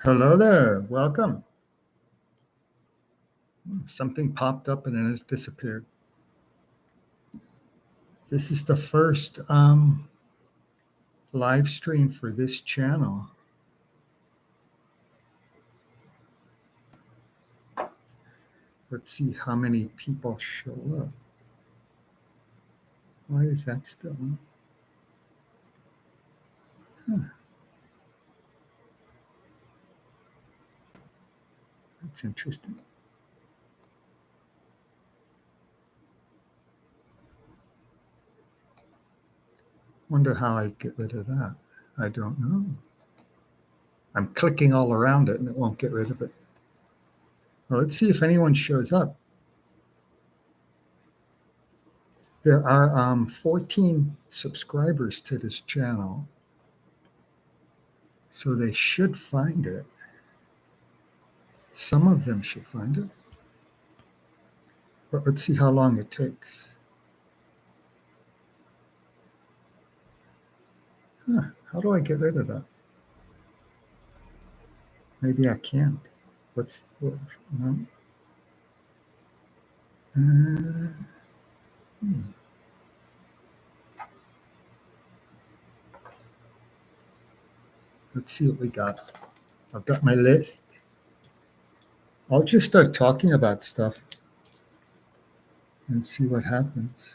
Hello there. Welcome. Something popped up and then it disappeared. This is the first live stream for this channel. Let's see how many people show up. Why is that still on? Huh. That's interesting. Wonder how I get rid of that. I don't know. I'm clicking all around it and it won't get rid of it. Well, let's see if anyone shows up. There are 14 subscribers to this channel, so they should find it. Some of them should find it. But let's see how long it takes. How do I get rid of that? Maybe I can't. No? Let's see what we got. I've got my list. I'll just start talking about stuff and see what happens.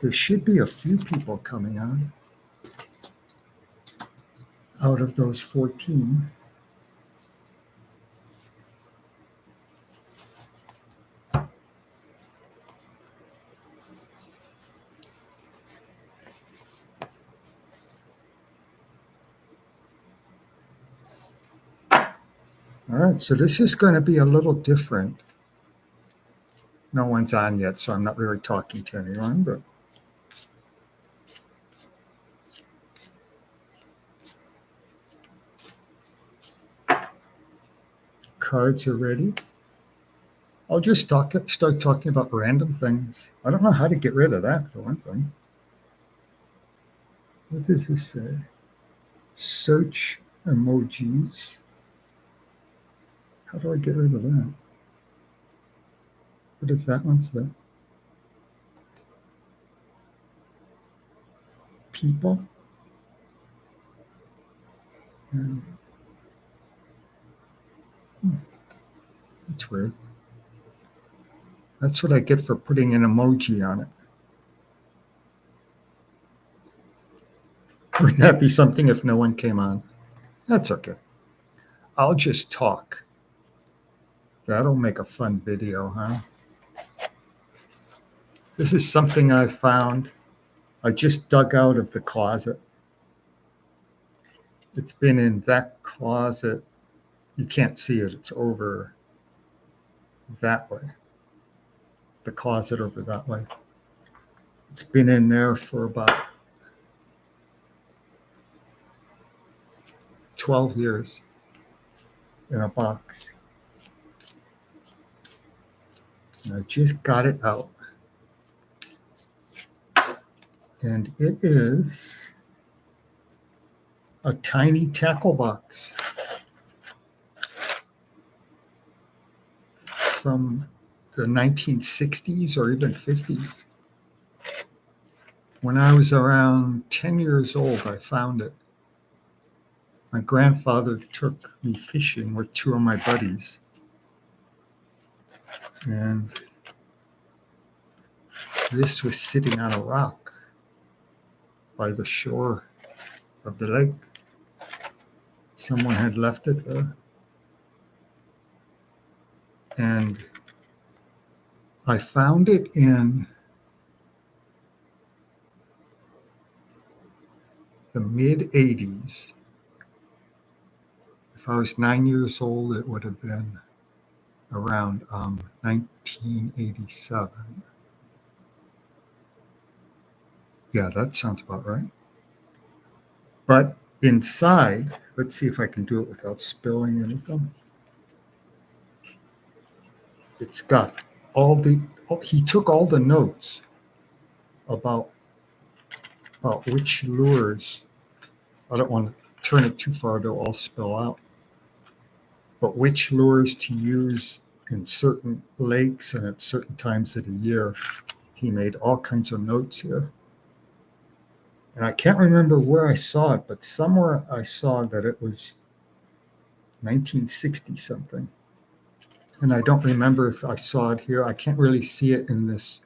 There should be a few people coming on out of those 14. All right, so this is going to be a little different. No one's on yet, so I'm not really talking to anyone, but cards are ready. I'll just start talking about random things. I don't know how to get rid of that, for one thing. What does this say? Search emojis. How do I get rid of that? What does that one say? People? That's weird. That's what I get for putting an emoji on it. Wouldn't that be something if no one came on? That's okay. I'll just talk. That'll make a fun video, huh? This is something I found. I just dug out of the closet. It's been in that closet. You can't see it. It's over that way. The closet over that way. It's been in there for about 12 years in a box. And I just got it out. And it is a tiny tackle box from the 1960s or even 50s. When I was around 10 years old, I found it. My grandfather took me fishing with two of my buddies. And this was sitting on a rock by the shore of the lake. Someone had left it there. And I found it in the mid-'80s. If I was 9 years old, it would have been around 1987. Yeah, that sounds about right. But inside, let's see if I can do it without spilling anything. It's got he took all the notes about about which lures, I don't want to turn it too far, they'll all spill out, but which lures to use in certain lakes and at certain times of the year. He made all kinds of notes here. And I can't remember where I saw it, but somewhere I saw that it was 1960 something. And I don't remember if I saw it here. I can't really see it in this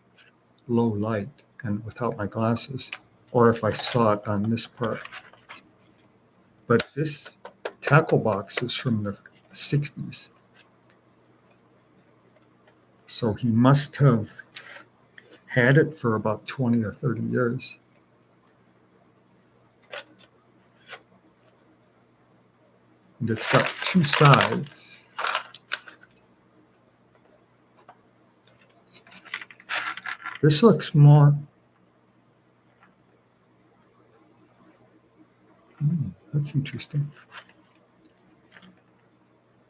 low light and without my glasses, or if I saw it on this part. But this tackle box is from the 60s. So he must have had it for about 20 or 30 years. And it's got two sides. This looks more, that's interesting.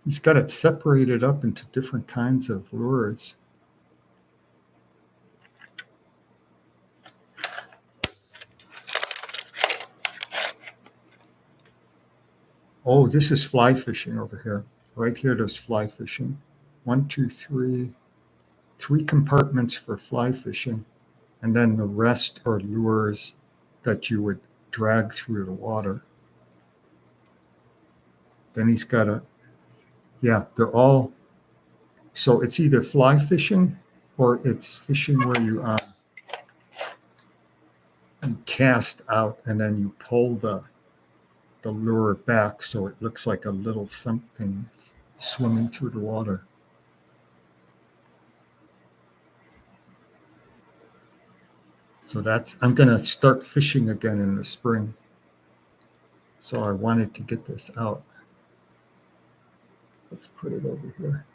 He's got it separated up into different kinds of lures. Oh, this is fly fishing over here. Right here, there's fly fishing. 1, 2, 3. 3 compartments for fly fishing. And then the rest are lures that you would drag through the water. Then he's got they're all, so it's either fly fishing or it's fishing where you cast out and then you pull the lure back so it looks like a little something swimming through the water. So I'm going to start fishing again in the spring. So I wanted to get this out. Let's put it over here.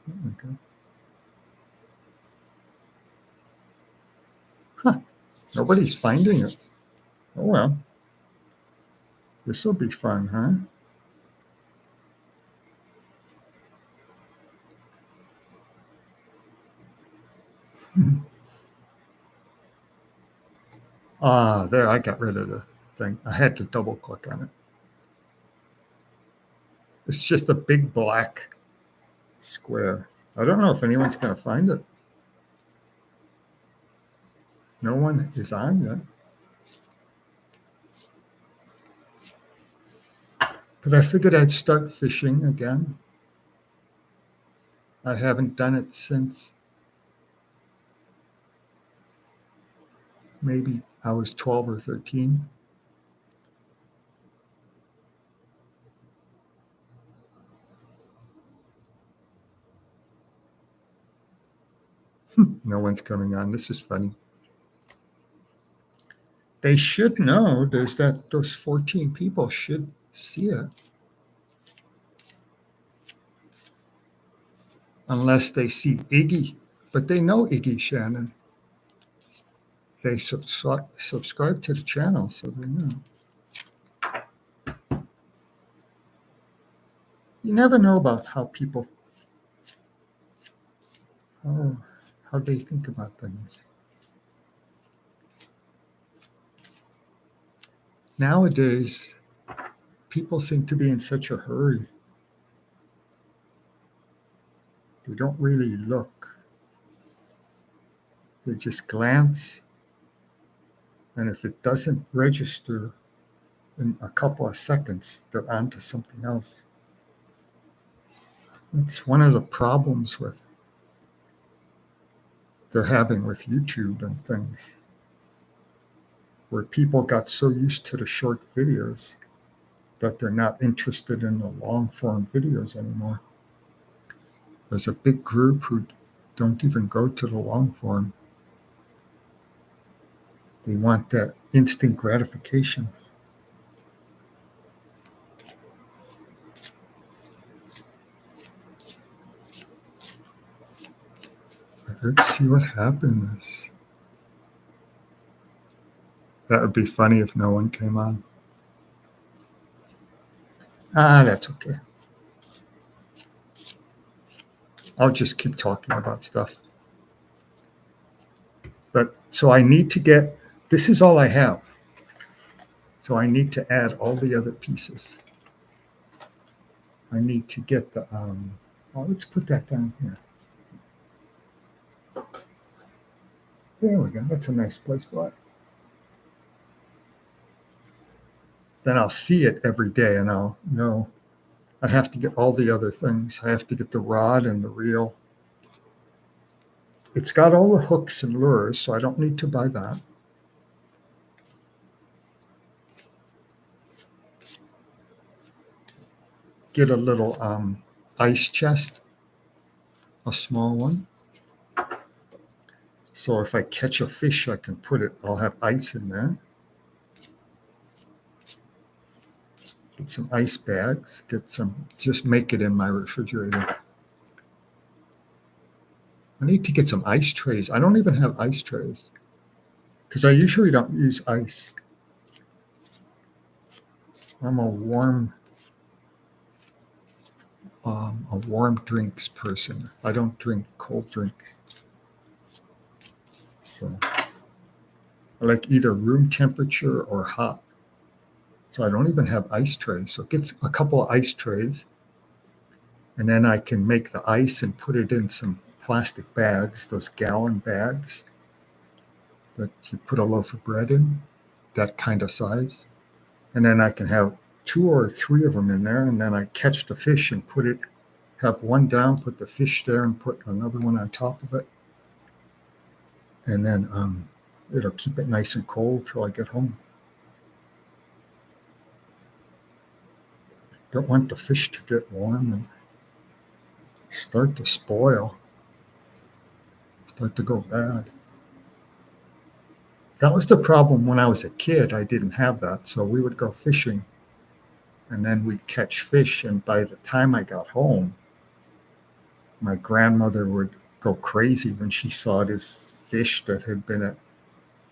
Okay. Huh. Nobody's finding it. Oh well. This will be fun, huh? There, I got rid of the thing. I had to double click on it. It's just a big black square. I don't know if anyone's going to find it. No one is on yet. But I figured I'd start fishing again. I haven't done it since maybe I was 12 or 13. No one's coming on. This is funny. They should know those 14 people should see it. Unless they see Iggy. But they know Iggy Shannon. They subscribe to the channel, so they know. You never know about how people, how they think about things. Nowadays, people seem to be in such a hurry. They don't really look. They just glance. And if it doesn't register in a couple of seconds, they're on to something else. That's one of the problems they're having with YouTube and things, where people got so used to the short videos that they're not interested in the long form videos anymore. There's a big group who don't even go to the long form. They want that instant gratification. Let's see what happens. That would be funny if no one came on. That's okay. I'll just keep talking about stuff. But so I need to get, this is all I have. So I need to add all the other pieces. I need to get the, oh, let's put that down here. There we go. That's a nice place for it. Then I'll see it every day and I'll know I have to get all the other things. I have to get the rod and the reel. It's got all the hooks and lures, so I don't need to buy that. Get a little ice chest, a small one. So if I catch a fish, I can put it, I'll have ice in there. Get some ice bags, get some, just make it in my refrigerator. I need to get some ice trays. I don't even have ice trays because I usually don't use ice. I'm a warm drinks person. I don't drink cold drinks. So I like either room temperature or hot. So I don't even have ice trays. So get a couple of ice trays. And then I can make the ice and put it in some plastic bags, those gallon bags that you put a loaf of bread in, that kind of size. And then I can have 2 or 3 of them in there. And then I catch the fish and put it, have one down, put the fish there and put another one on top of it. And then it'll keep it nice and cold till I get home. Don't want the fish to get warm and start to spoil, start to go bad. That was the problem when I was a kid. I didn't have that. So we would go fishing and then we'd catch fish. And by the time I got home, my grandmother would go crazy when she saw this fish that had been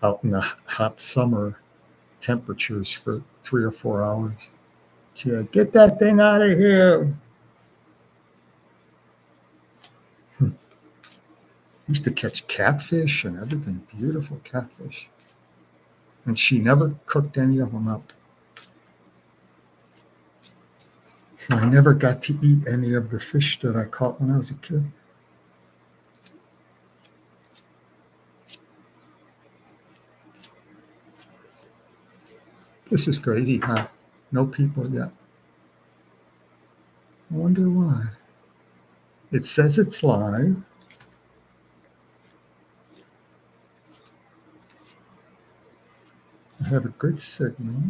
out in the hot summer temperatures for 3 or 4 hours. She'd like, get that thing out of here. Used to catch catfish and everything, beautiful catfish. And she never cooked any of them up. So I never got to eat any of the fish that I caught when I was a kid. This is crazy, huh? No people yet. I wonder why. It says it's live. I have a good signal.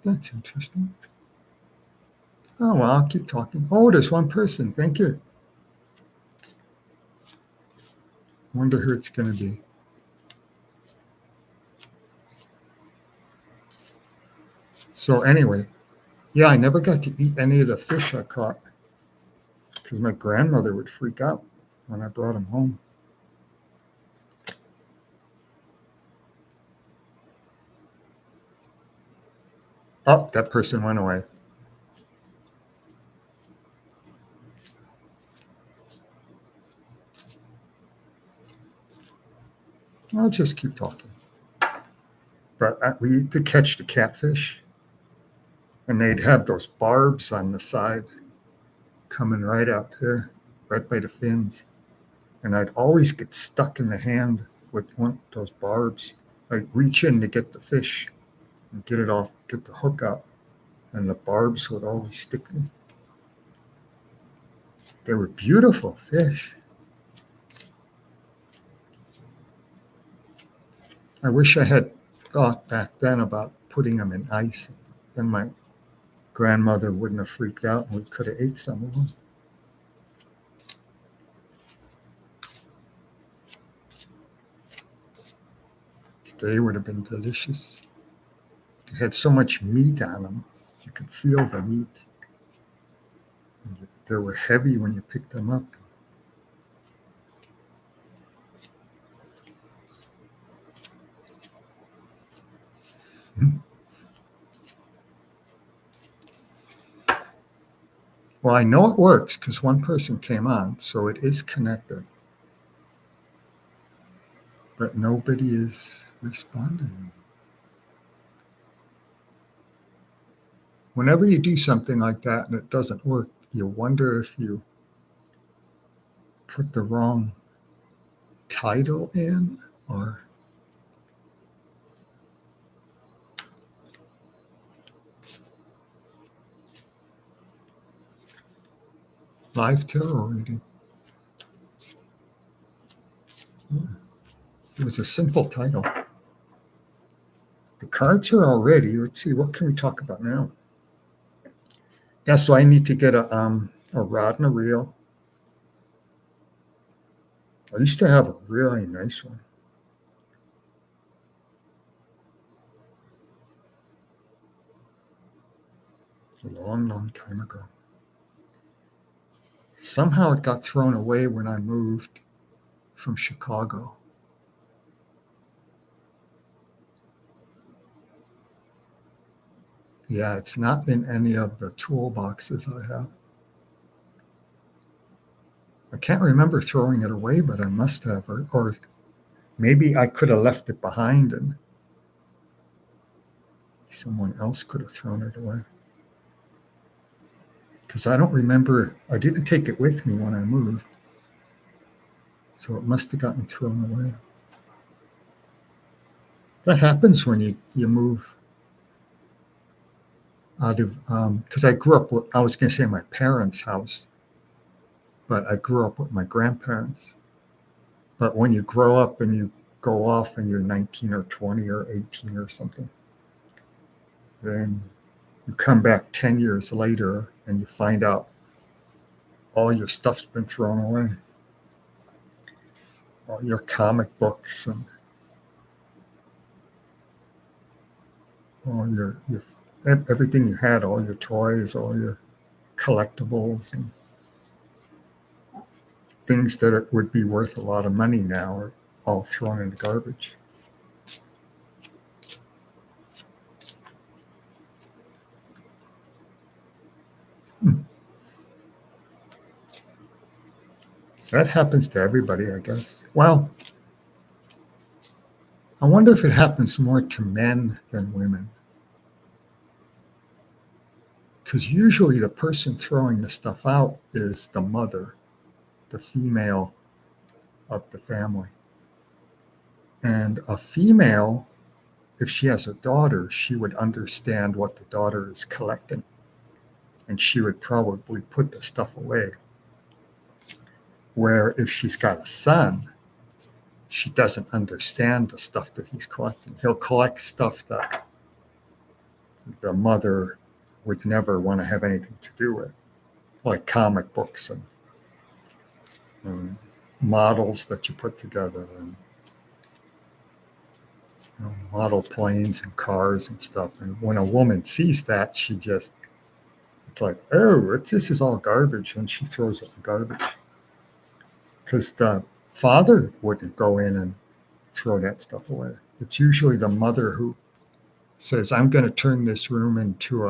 That's interesting. Oh, well, I'll keep talking. Oh, there's one person. Thank you. I wonder who it's going to be. So anyway, yeah, I never got to eat any of the fish I caught because my grandmother would freak out when I brought them home. Oh, that person went away. I'll just keep talking. But we used to catch the catfish, and they'd have those barbs on the side coming right out here, right by the fins. And I'd always get stuck in the hand with one of those barbs. I'd reach in to get the fish and get it off, get the hook out, and the barbs would always stick me. They were beautiful fish. I wish I had thought back then about putting them in ice. Then my grandmother wouldn't have freaked out and we could have ate some of them. They would have been delicious. They had so much meat on them. You could feel the meat. They were heavy when you picked them up. Well, I know it works because one person came on, so it is connected. But nobody is responding. Whenever you do something like that and it doesn't work, you wonder if you put the wrong title in or live tarot reading. Yeah, it was a simple title. The cards are all ready. Let's see, what can we talk about now? Yeah, so I need to get a rod and a reel. I used to have a really nice one. A long, long time ago. Somehow it got thrown away when I moved from Chicago. Yeah, it's not in any of the toolboxes I have. I can't remember throwing it away, but I must have, or maybe I could have left it behind and someone else could have thrown it away. Because I don't remember, I didn't take it with me when I moved. So it must have gotten thrown away. That happens when you move out of, because I grew up with, I was going to say my parents' house, but I grew up with my grandparents. But when you grow up and you go off and you're 19 or 20 or 18 or something, then you come back 10 years later and you find out all your stuff's been thrown away. All your comic books and all your everything you had, all your toys, all your collectibles and things that would be worth a lot of money now are all thrown in the garbage. That happens to everybody, I guess. Well, I wonder if it happens more to men than women. Because usually the person throwing the stuff out is the mother, the female of the family. And a female, if she has a daughter, she would understand what the daughter is collecting. And she would probably put the stuff away. Where if she's got a son, she doesn't understand the stuff that he's collecting. He'll collect stuff that the mother would never want to have anything to do with, like comic books and models that you put together and model planes and cars and stuff. And when a woman sees that, it's like, oh, this is all garbage, and she throws it in the garbage. Because the father wouldn't go in and throw that stuff away. It's usually the mother who says, I'm going to turn this room into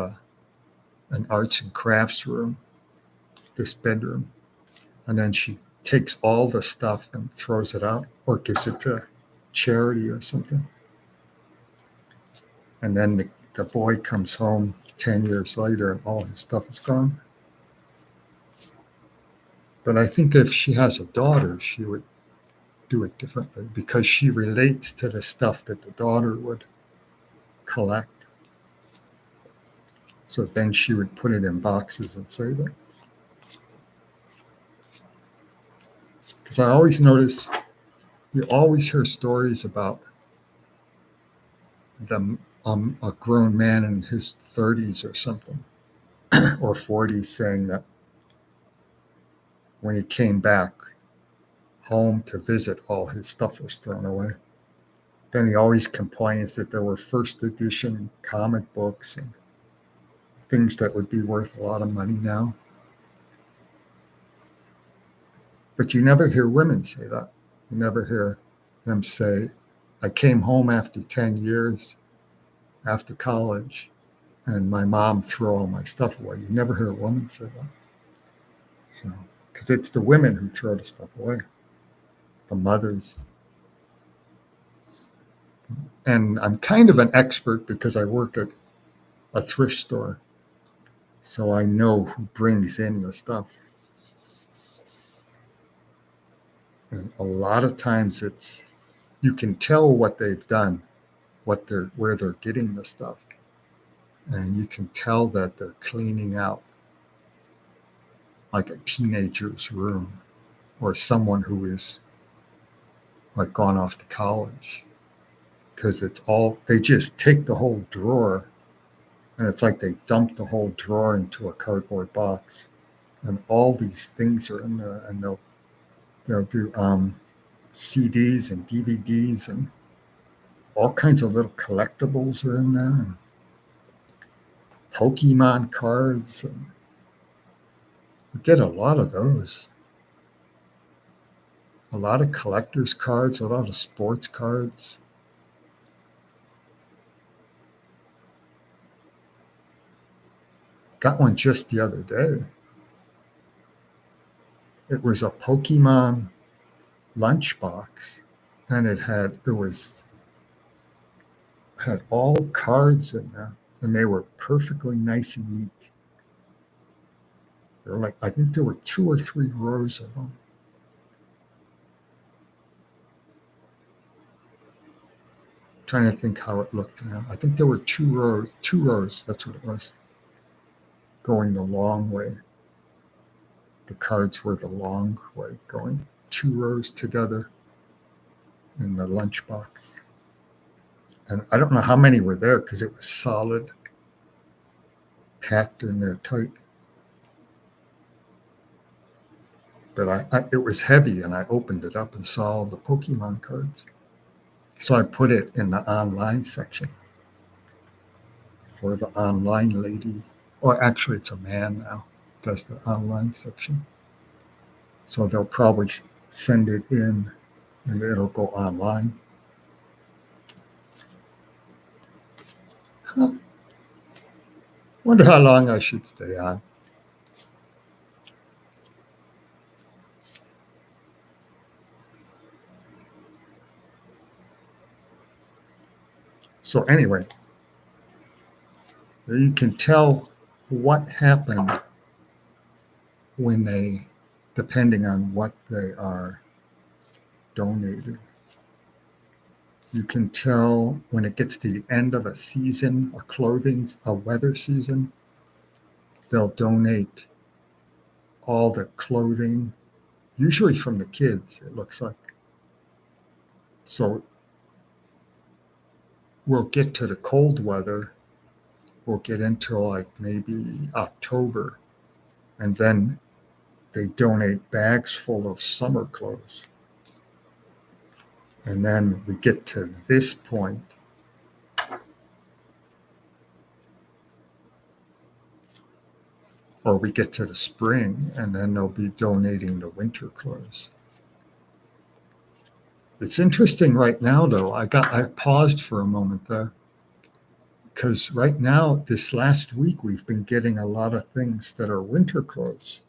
an arts and crafts room, this bedroom. And then she takes all the stuff and throws it out or gives it to charity or something. And then the boy comes home 10 years later and all his stuff is gone. But I think if she has a daughter, she would do it differently because she relates to the stuff that the daughter would collect. So then she would put it in boxes and save it. Because I always notice, you always hear stories about a grown man in his 30s or something, or 40s, saying that when he came back home to visit, all his stuff was thrown away. Then he always complains that there were first edition comic books and things that would be worth a lot of money now. But you never hear women say that. You never hear them say, I came home after 10 years after college and my mom threw all my stuff away. You never hear a woman say that. So, because it's the women who throw the stuff away, the mothers. And I'm kind of an expert because I work at a thrift store. So I know who brings in the stuff. And a lot of times you can tell what they've done, where they're getting the stuff. And you can tell that they're cleaning out like a teenager's room or someone who is like gone off to college. Because they just take the whole drawer and it's like they dump the whole drawer into a cardboard box. And all these things are in there, and they'll do CDs and DVDs and all kinds of little collectibles are in there, and Pokemon cards. And we get a lot of those. A lot of collector's cards, a lot of sports cards. Got one just the other day. It was a Pokemon lunchbox, and it had all cards in there, and they were perfectly nice and neat. They're like, I think there were 2 or 3 rows of them. Trying to think how it looked now. I think there were 2 rows, that's what it was. Going the long way. The cards were the long way, going 2 rows together in the lunchbox. And I don't know how many were there because it was solid, packed in there tight. But it was heavy, and I opened it up and saw all the Pokemon cards. So I put it in the online section for the online lady. Or actually, it's a man now, does the online section. So they'll probably send it in, and it'll go online. Huh. Wonder how long I should stay on. So anyway, you can tell what happened when depending on what they are donating. You can tell when it gets to the end of a season, a weather season, they'll donate all the clothing, usually from the kids, it looks like. So we'll get to the cold weather, we'll get into like maybe October, and then they donate bags full of summer clothes. And then we get to this point, or we get to the spring, and then they'll be donating the winter clothes. It's interesting right now, though. I paused for a moment there because right now, this last week, we've been getting a lot of things that are winter clothes,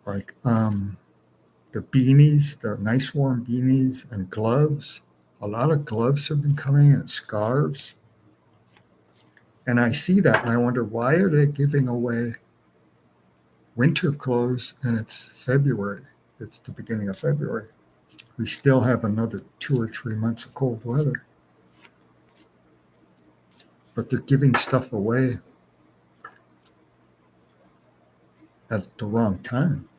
like the beanies, the nice warm beanies, and gloves. A lot of gloves have been coming, and scarves. And I see that, and I wonder, why are they giving away winter clothes? And it's February. It's the beginning of February. We still have another 2 or 3 months of cold weather. But they're giving stuff away at the wrong time.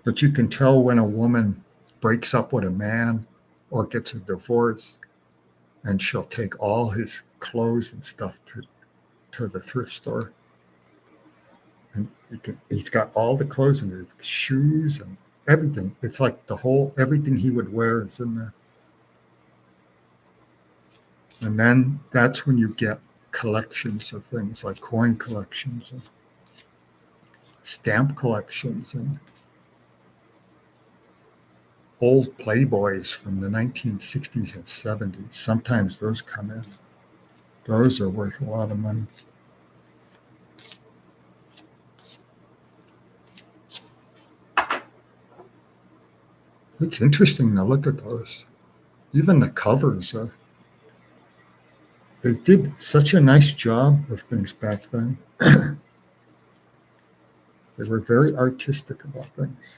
But you can tell when a woman breaks up with a man or gets a divorce, and she'll take all his clothes and stuff to the thrift store. And he's got all the clothes and his shoes and everything. It's like everything he would wear is in there. And then that's when you get collections of things like coin collections and stamp collections and old Playboys from the 1960s and 70s. Sometimes those come in. Those are worth a lot of money. It's interesting to look at those. Even the covers are. They did such a nice job of things back then. They were very artistic about things.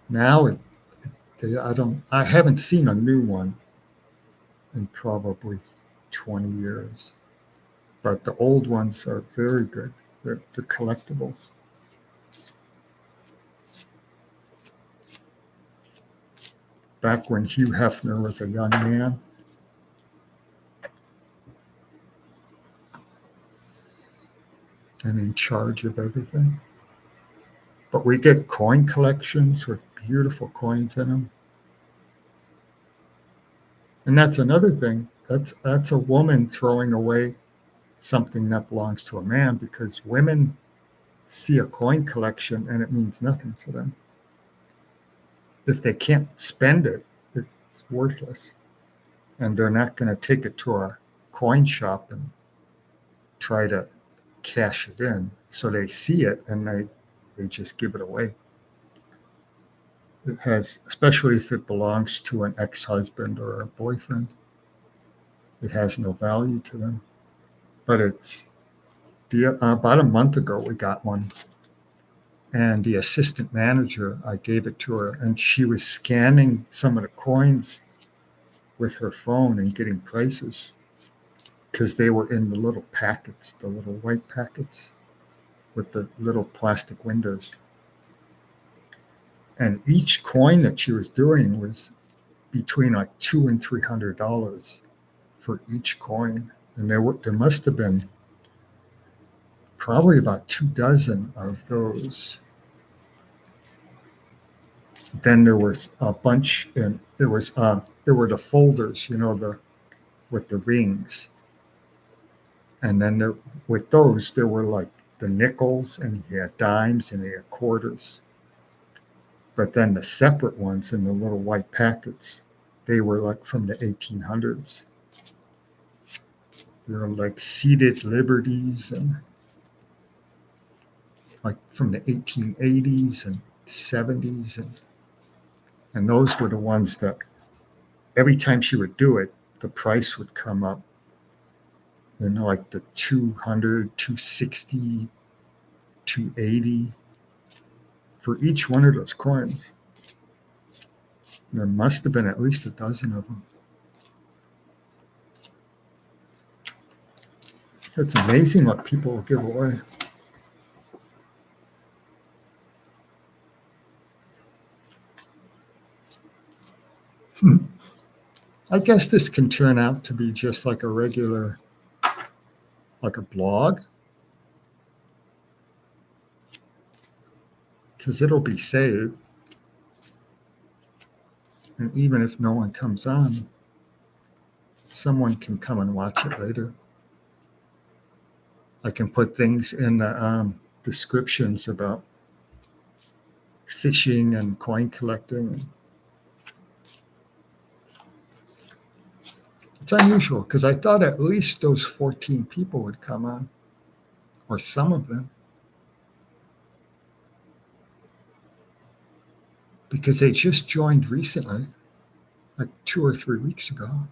Now I haven't seen a new one in probably 20 years, but the old ones are very good. They're collectibles. Back when Hugh Hefner was a young man, and in charge of everything. But we get coin collections with beautiful coins in them. And that's another thing. That's a woman throwing away something that belongs to a man, because women see a coin collection and it means nothing to them. If they can't spend it, it's worthless. And they're not going to take it to a coin shop and try to cash it in. So they see it and they just give it away. It has, especially if it belongs to an ex-husband or a boyfriend, it has no value to them. But about a month ago, we got one. And the assistant manager, I gave it to her, and she was scanning some of the coins with her phone and getting prices because they were in the little packets, the little white packets with the little plastic windows. And each coin that she was doing was between like $200 and $300 for each coin. And there must have been probably about 24 of those. Then there was a bunch, and there were the folders, with the rings. And then with those, there were like the nickels, and he had dimes, and he had quarters. But then the separate ones in the little white packets, they were like from the 1800s. They were like seated liberties, and like from the 1880s and 70s. And those were the ones that every time she would do it, the price would come up, like the 200, 260, 280 for each one of those coins. There must have been at least a dozen of them. It's amazing what people will give away. I guess this can turn out to be just like a regular, like a blog, because it'll be saved. And even if no one comes on, someone can come and watch it later. I can put things in the descriptions about fishing and coin collecting. It's unusual because I thought at least those 14 people would come on, or some of them, because they just joined recently, like 2 or 3 weeks ago.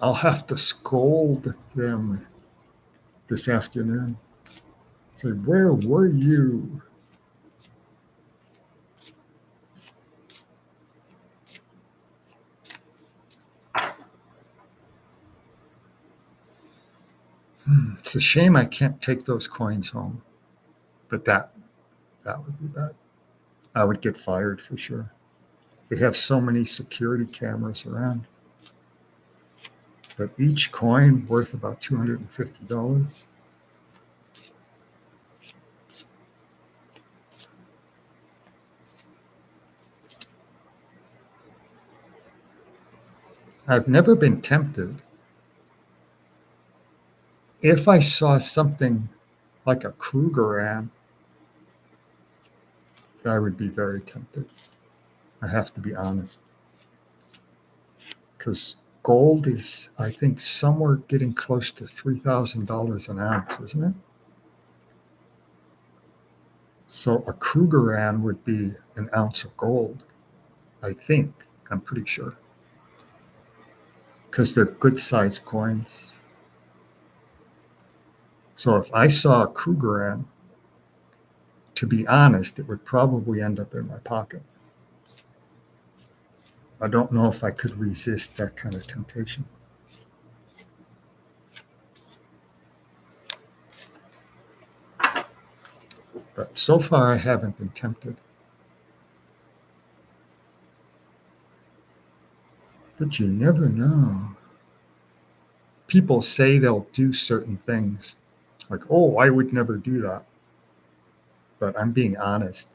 I'll have to scold them this afternoon. Say, where were you? It's a shame I can't take those coins home, but that would be bad. I would get fired for sure. They have so many security cameras around. But each coin worth about $250. I've never been tempted. If I saw something like a Krugerrand, I would be very tempted. I have to be honest. Because gold is, I think, somewhere getting close to $3,000 an ounce, isn't it? So a Krugerrand would be an ounce of gold, I think. I'm pretty sure. Because they're good sized coins. So if I saw a Krugerrand, to be honest, it would probably end up in my pocket. I don't know if I could resist that kind of temptation. But so far, I haven't been tempted. But you never know. People say they'll do certain things, like, oh, I would never do that. But I'm being honest.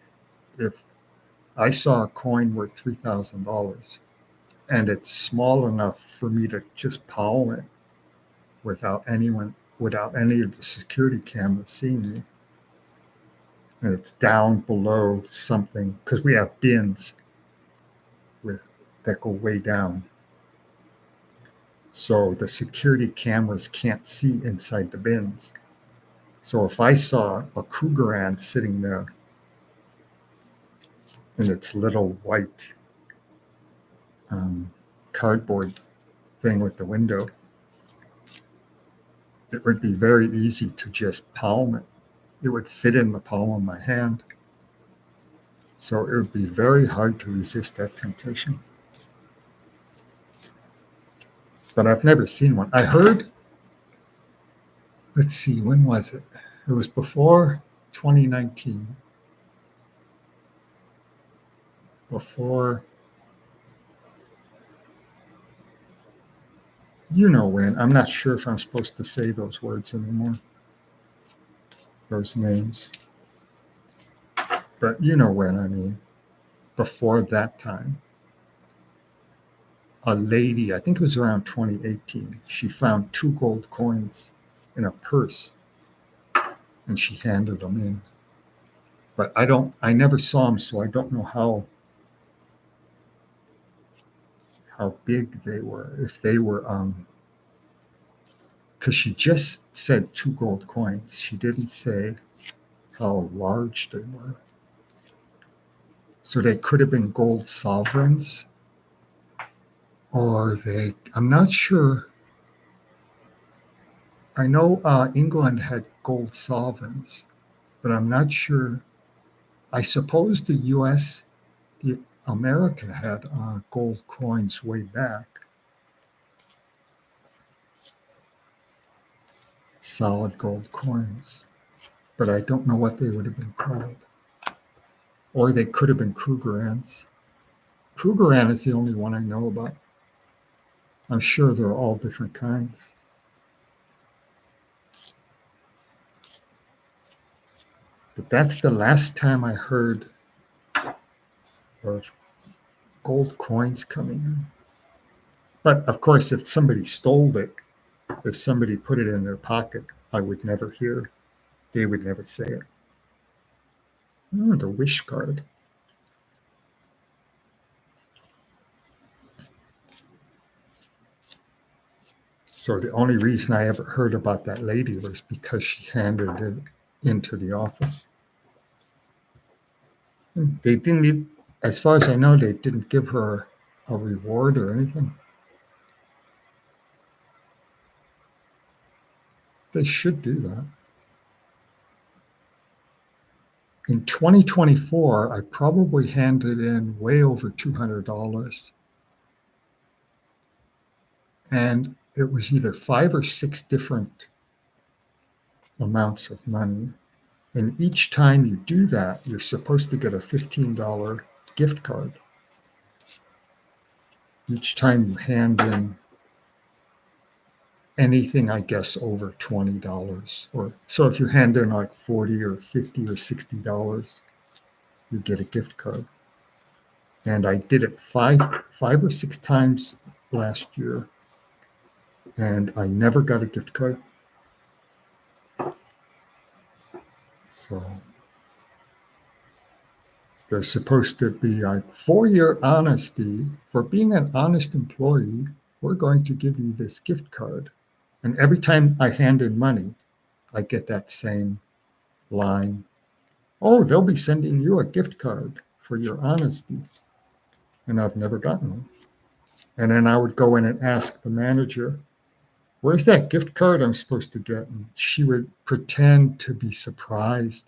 If I saw a coin worth $3,000 and it's small enough for me to just palm it without any of the security cameras seeing me, and it's down below something, because we have bins that go way down. So the security cameras can't see inside the bins. So if I saw a Krugerrand sitting there in its little white cardboard thing with the window, it would be very easy to just palm it. It would fit in the palm of my hand. So it would be very hard to resist that temptation. But I've never seen one. I heard, let's see, when was it? It was before 2019. Before, you know when. I'm not sure if I'm supposed to say those words anymore, those names. But you know when I mean. Before that time, a lady, I think it was around 2018, she found 2 gold coins in a purse and she handed them in. But I never saw them, so I don't know how big they were. If they were, because she just said 2 gold coins. She didn't say how large they were. So they could have been gold sovereigns, or I'm not sure. I know England had gold sovereigns, but I'm not sure. I suppose the U.S., America had gold coins way back, solid gold coins, but I don't know what they would have been called. Or they could have been Krugerrands. Krugerrand is the only one I know about. I'm sure they're all different kinds. But that's the last time I heard of gold coins coming in. But of course, if somebody stole it, if somebody put it in their pocket, I would never hear. They would never say it. Oh, the wish card. So the only reason I ever heard about that lady was because she handed it into the office. And they didn't, as far as I know, they didn't give her a reward or anything. They should do that. In 2024, I probably handed in way over $200. And it was either 5 or 6 different amounts of money. And each time you do that, you're supposed to get a $15 gift card. Each time you hand in anything, I guess, over $20. Or so if you hand in like $40 or $50 or $60, you get a gift card. And I did it five or 6 times last year, and I never got a gift card. So there's supposed to be like, for your honesty, for being an honest employee, we're going to give you this gift card. And every time I hand in money, I get that same line. Oh, they'll be sending you a gift card for your honesty. And I've never gotten one. And then I would go in and ask the manager, where's that gift card I'm supposed to get? And she would pretend to be surprised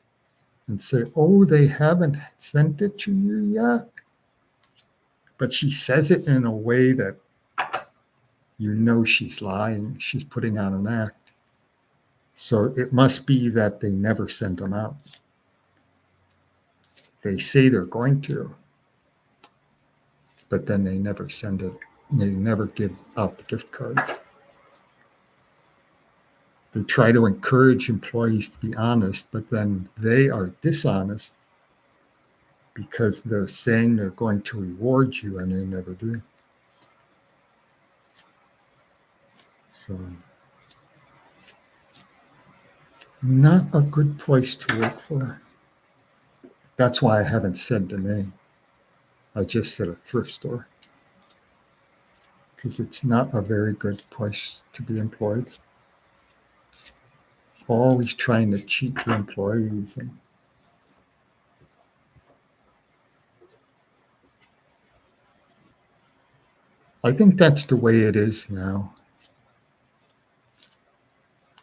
and say, oh, they haven't sent it to you yet. But she says it in a way that you know she's lying. She's putting on an act. So it must be that they never sent them out. They say they're going to, but then they never send it. They never give out the gift cards. They try to encourage employees to be honest, but then they are dishonest because they're saying they're going to reward you and they never do. So, not a good place to work for. That's why I haven't said the name. I just said a thrift store. Because it's not a very good place to be employed. Always trying to cheat the employees. And I think that's the way it is now.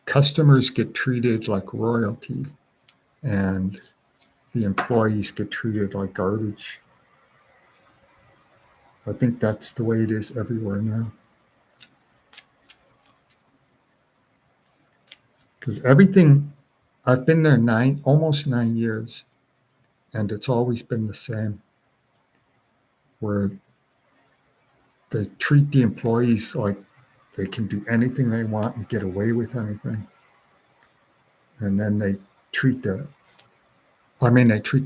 Customers get treated like royalty, and the employees get treated like garbage. I think that's the way it is everywhere now. Because everything, I've been there almost 9 years, and it's always been the same, where they treat the employees like they can do anything they want and get away with anything. And then they treat the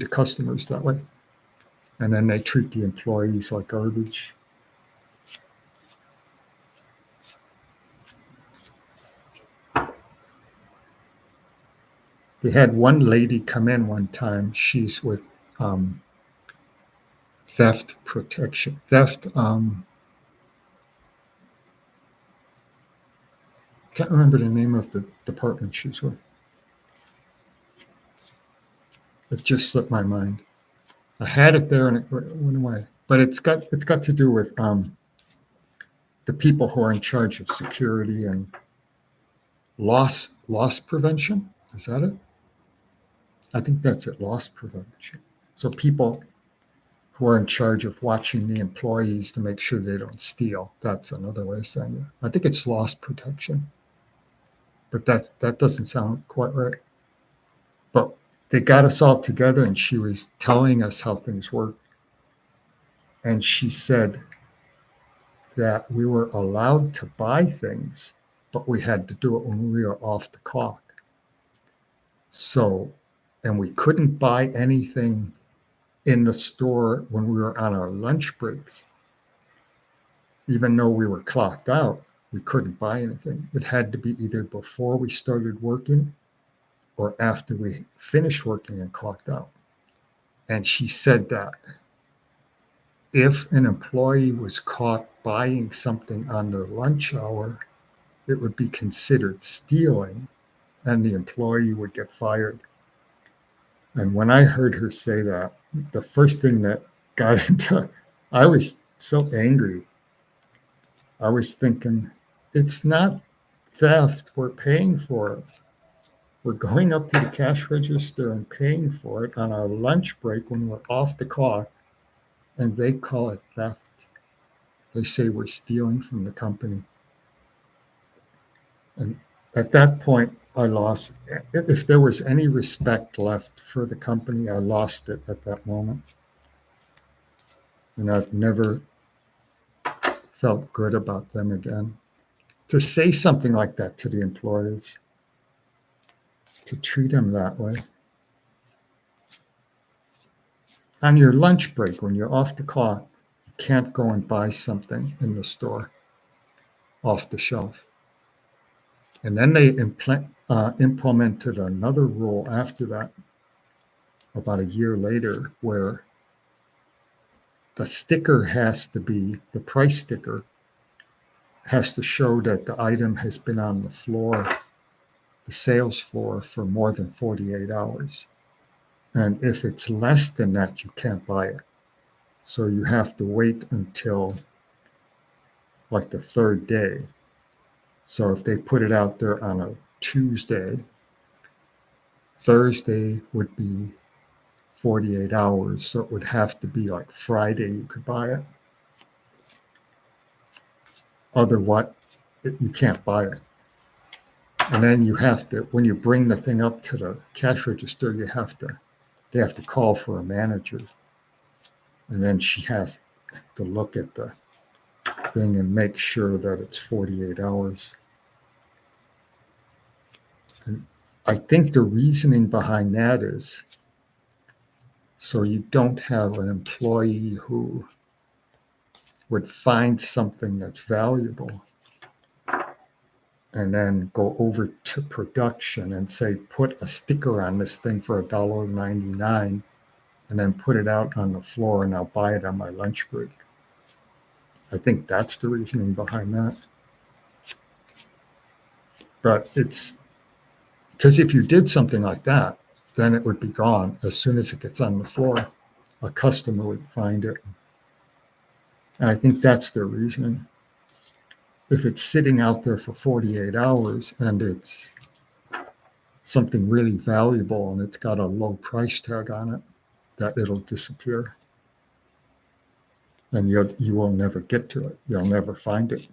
customers that way. And then they treat the employees like garbage. They had one lady come in one time. She's with theft protection. Can't remember the name of the department she's with. It just slipped my mind. I had it there and it went away. But it's got to do with the people who are in charge of security and loss prevention. Is that it? I think that's it, loss prevention. So people who are in charge of watching the employees to make sure they don't steal. That's another way of saying it. I think it's loss protection. But that doesn't sound quite right. But they got us all together and she was telling us how things work. And she said that we were allowed to buy things, but we had to do it when we were off the clock. So, and we couldn't buy anything in the store when we were on our lunch breaks. Even though we were clocked out, we couldn't buy anything. It had to be either before we started working or after we finished working and clocked out. And she said that if an employee was caught buying something on their lunch hour, it would be considered stealing and the employee would get fired. And when I heard her say that, the first thing that got into, I was so angry. I was thinking, it's not theft. We're paying for it. We're going up to the cash register and paying for it on our lunch break when we're off the clock, and they call it theft. They say we're stealing from the company. And at that point, I lost, if there was any respect left for the company, I lost it at that moment. And I've never felt good about them again. To say something like that to the employees, to treat them that way. On your lunch break, when you're off the clock, you can't go and buy something in the store off the shelf. And then they implemented another rule after that, about a year later, where the sticker has to be, the price sticker has to show that the item has been on the floor, the sales floor, for more than 48 hours. And if it's less than that, you can't buy it. So you have to wait until like the third day. So if they put it out there on a Tuesday, Thursday would be 48 hours. So it would have to be like Friday you could buy it. Otherwise, you can't buy it. And then you have to, when you bring the thing up to the cash register, they have to call for a manager. And then she has to look at the thing and make sure that it's 48 hours. And I think the reasoning behind that is so you don't have an employee who would find something that's valuable and then go over to production and say, put a sticker on this thing for $1.99 and then put it out on the floor and I'll buy it on my lunch break. I think that's the reasoning behind that. But it's because if you did something like that, then it would be gone as soon as it gets on the floor. A customer would find it. And I think that's their reasoning. If it's sitting out there for 48 hours and it's something really valuable and it's got a low price tag on it, that it'll disappear. And you will never get to it. You'll never find it.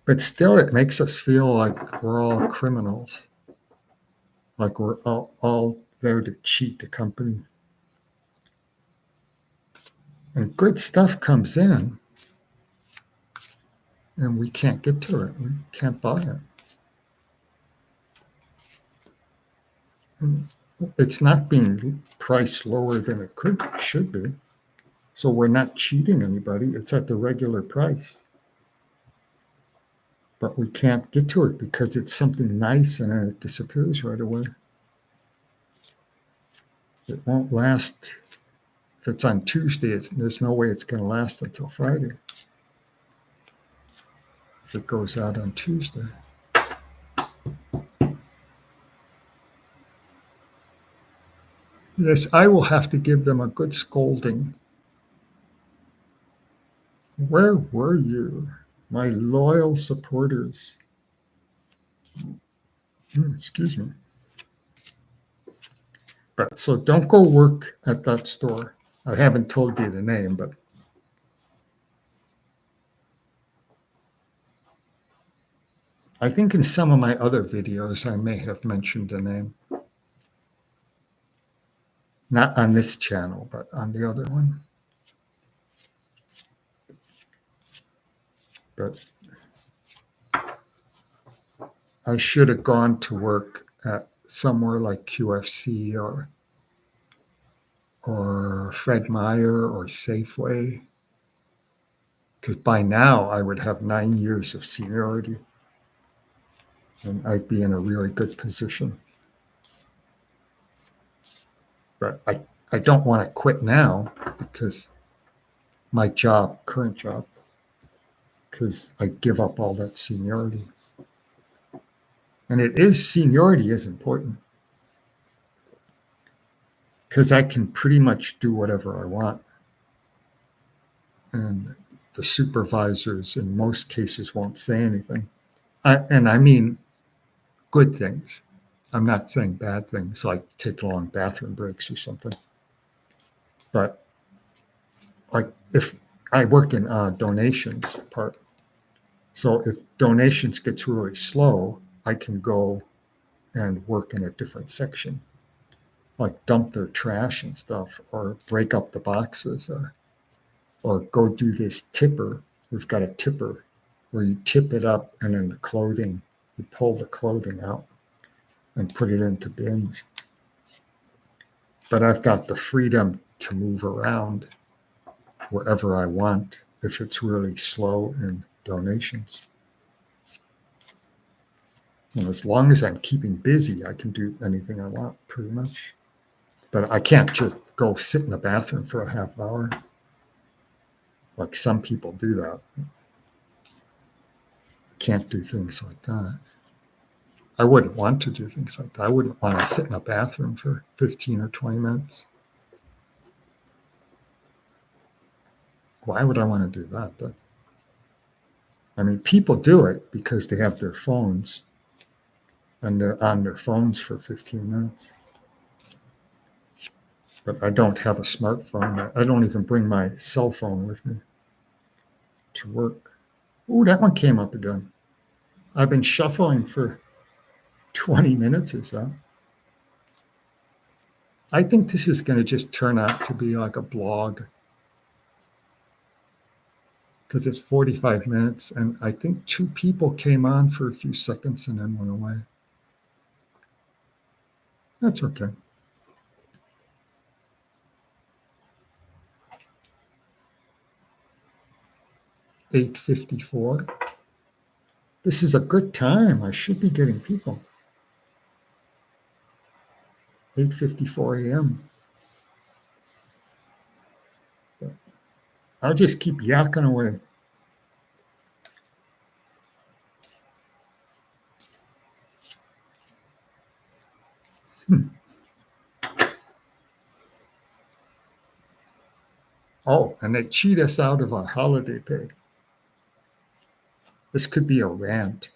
But still, it makes us feel like we're all criminals, like we're all there to cheat the company. And good stuff comes in, and we can't get to it. We can't buy it. And it's not being priced lower than it should be. So we're not cheating anybody. It's at the regular price. But we can't get to it because it's something nice and then it disappears right away. It won't last. If it's on Tuesday, there's no way it's going to last until Friday. If it goes out on Tuesday. Yes, I will have to give them a good scolding. Where were you, my loyal supporters? Excuse me. But so don't go work at that store. I haven't told you the name, but I think in some of my other videos I may have mentioned the name. Not on this channel, but on the other one. But I should have gone to work at somewhere like QFC or Fred Meyer or Safeway. Because by now I would have 9 years of seniority and I'd be in a really good position. But I don't want to quit now because my current job, because I give up all that seniority. And seniority is important because I can pretty much do whatever I want. And the supervisors in most cases won't say anything. And I mean good things. I'm not saying bad things like take long bathroom breaks or something. But like if I work in donations part, so if donations gets really slow, I can go and work in a different section, like dump their trash and stuff, or break up the boxes, or go do this tipper. We've got a tipper where you tip it up and then you pull the clothing out and put it into bins. But I've got the freedom to move around wherever I want if it's really slow in donations. And as long as I'm keeping busy, I can do anything I want pretty much. But I can't just go sit in the bathroom for a half hour. Like some people do that. Can't do things like that. I wouldn't want to do things like that. I wouldn't want to sit in a bathroom for 15 or 20 minutes. Why would I want to do that? But I mean, people do it because they have their phones and they're on their phones for 15 minutes. But I don't have a smartphone. I don't even bring my cell phone with me to work. Oh, that one came up again. I've been shuffling for 20 minutes or so. I think this is going to just turn out to be like a blog because it's 45 minutes. And I think 2 people came on for a few seconds and then went away. That's okay. $8:54. This is a good time. I should be getting people. 8:54 a.m. I'll just keep yakking away. Oh, and they cheat us out of our holiday pay. This could be a rant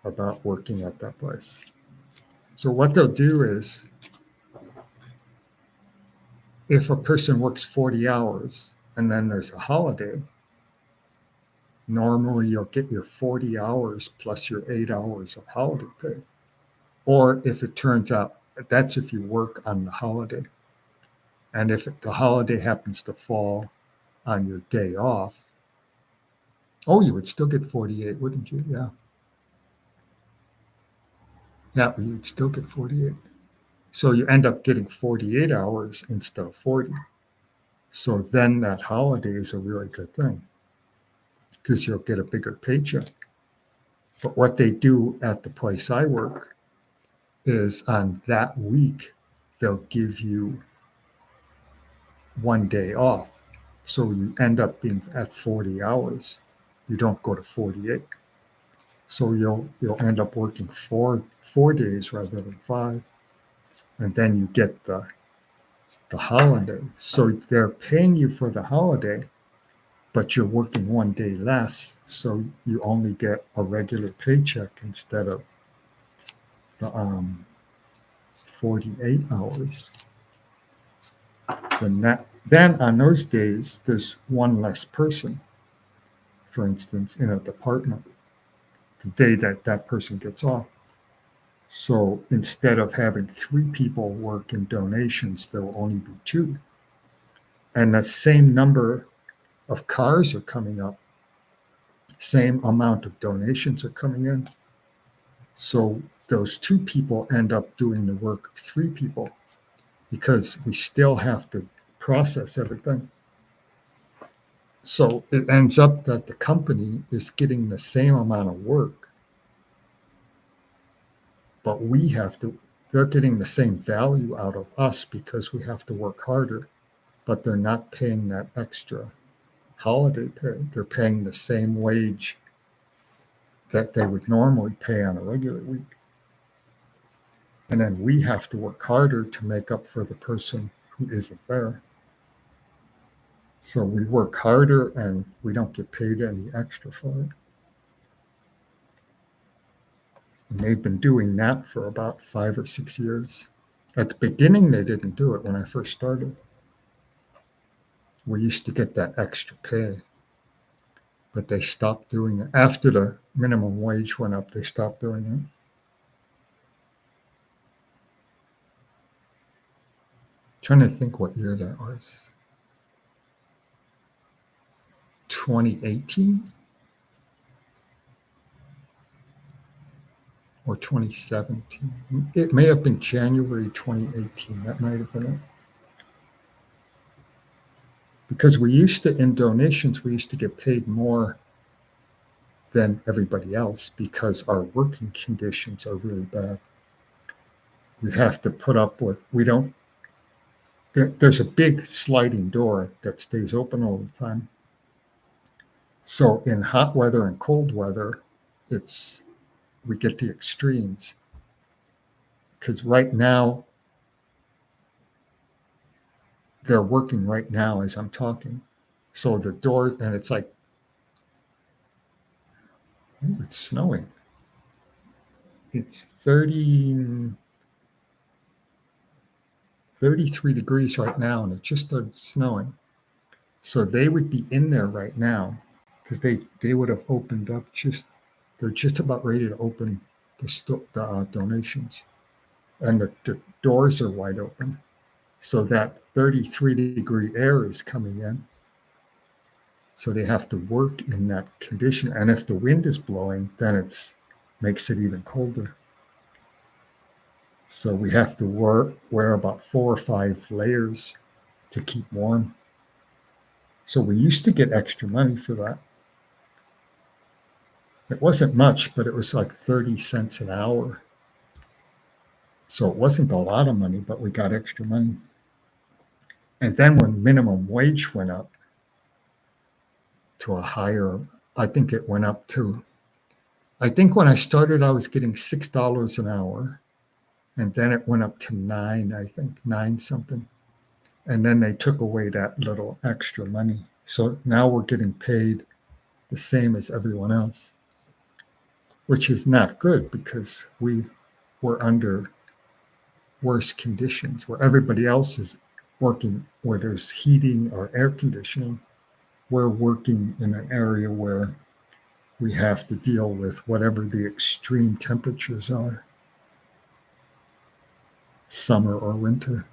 about working at that place. So what they'll do is, if a person works 40 hours and then there's a holiday, normally you'll get your 40 hours plus your 8 hours of holiday pay. Or if it turns out, that's if you work on the holiday. And if the holiday happens to fall on your day off, oh, you would still get 48, wouldn't you? Yeah. Yeah, you would still get 48. So you end up getting 48 hours instead of 40. So then that holiday is a really good thing because you'll get a bigger paycheck. But what they do at the place I work is on that week, they'll give you 1 day off. So you end up being at 40 hours. You don't go to 48. So you'll end up working four days rather than 5. And then you get the holiday. So they're paying you for the holiday, but you're working 1 day less. So you only get a regular paycheck instead of the 48 hours. Then on those days, there's one less person, for instance, in a department, the day that person gets off. So instead of having 3 people work in donations, there will only be 2. And the same number of cars are coming up, same amount of donations are coming in. So those 2 people end up doing the work of 3 people because we still have to process everything. So it ends up that the company is getting the same amount of work, but they're getting the same value out of us because we have to work harder, but they're not paying that extra holiday pay. They're paying the same wage that they would normally pay on a regular week. And then we have to work harder to make up for the person who isn't there. So we work harder and we don't get paid any extra for it. And they've been doing that for about 5 or 6 years. At the beginning, they didn't do it when I first started. We used to get that extra pay, but they stopped doing it. After the minimum wage went up, they stopped doing it. Trying to think what year that was. 2018 or 2017. It may have been January 2018. That might have been it. Because in donations, we used to get paid more than everybody else because our working conditions are really bad. We have to put up with, there's a big sliding door that stays open all the time. So in hot weather and cold weather, we get the extremes. Because right now, they're working right now as I'm talking. So the door, and it's like, oh, it's snowing. It's 33 degrees right now, and it just started snowing. So they would be in there right now because they would have opened up they're just about ready to open the donations. And the doors are wide open. So that 33-degree air is coming in. So they have to work in that condition. And if the wind is blowing, then it makes it even colder. So we have to wear about 4 or 5 layers to keep warm. So we used to get extra money for that. It wasn't much, but it was like 30 cents an hour. So it wasn't a lot of money, but we got extra money. And then when minimum wage went up to a higher, I think it went up to, I think when I started, I was getting $6 an hour. And then it went up to 9, I think, 9 something. And then they took away that little extra money. So now we're getting paid the same as everyone else, which is not good because we were under worse conditions where everybody else is working where there's heating or air conditioning. We're working in an area where we have to deal with whatever the extreme temperatures are, summer or winter,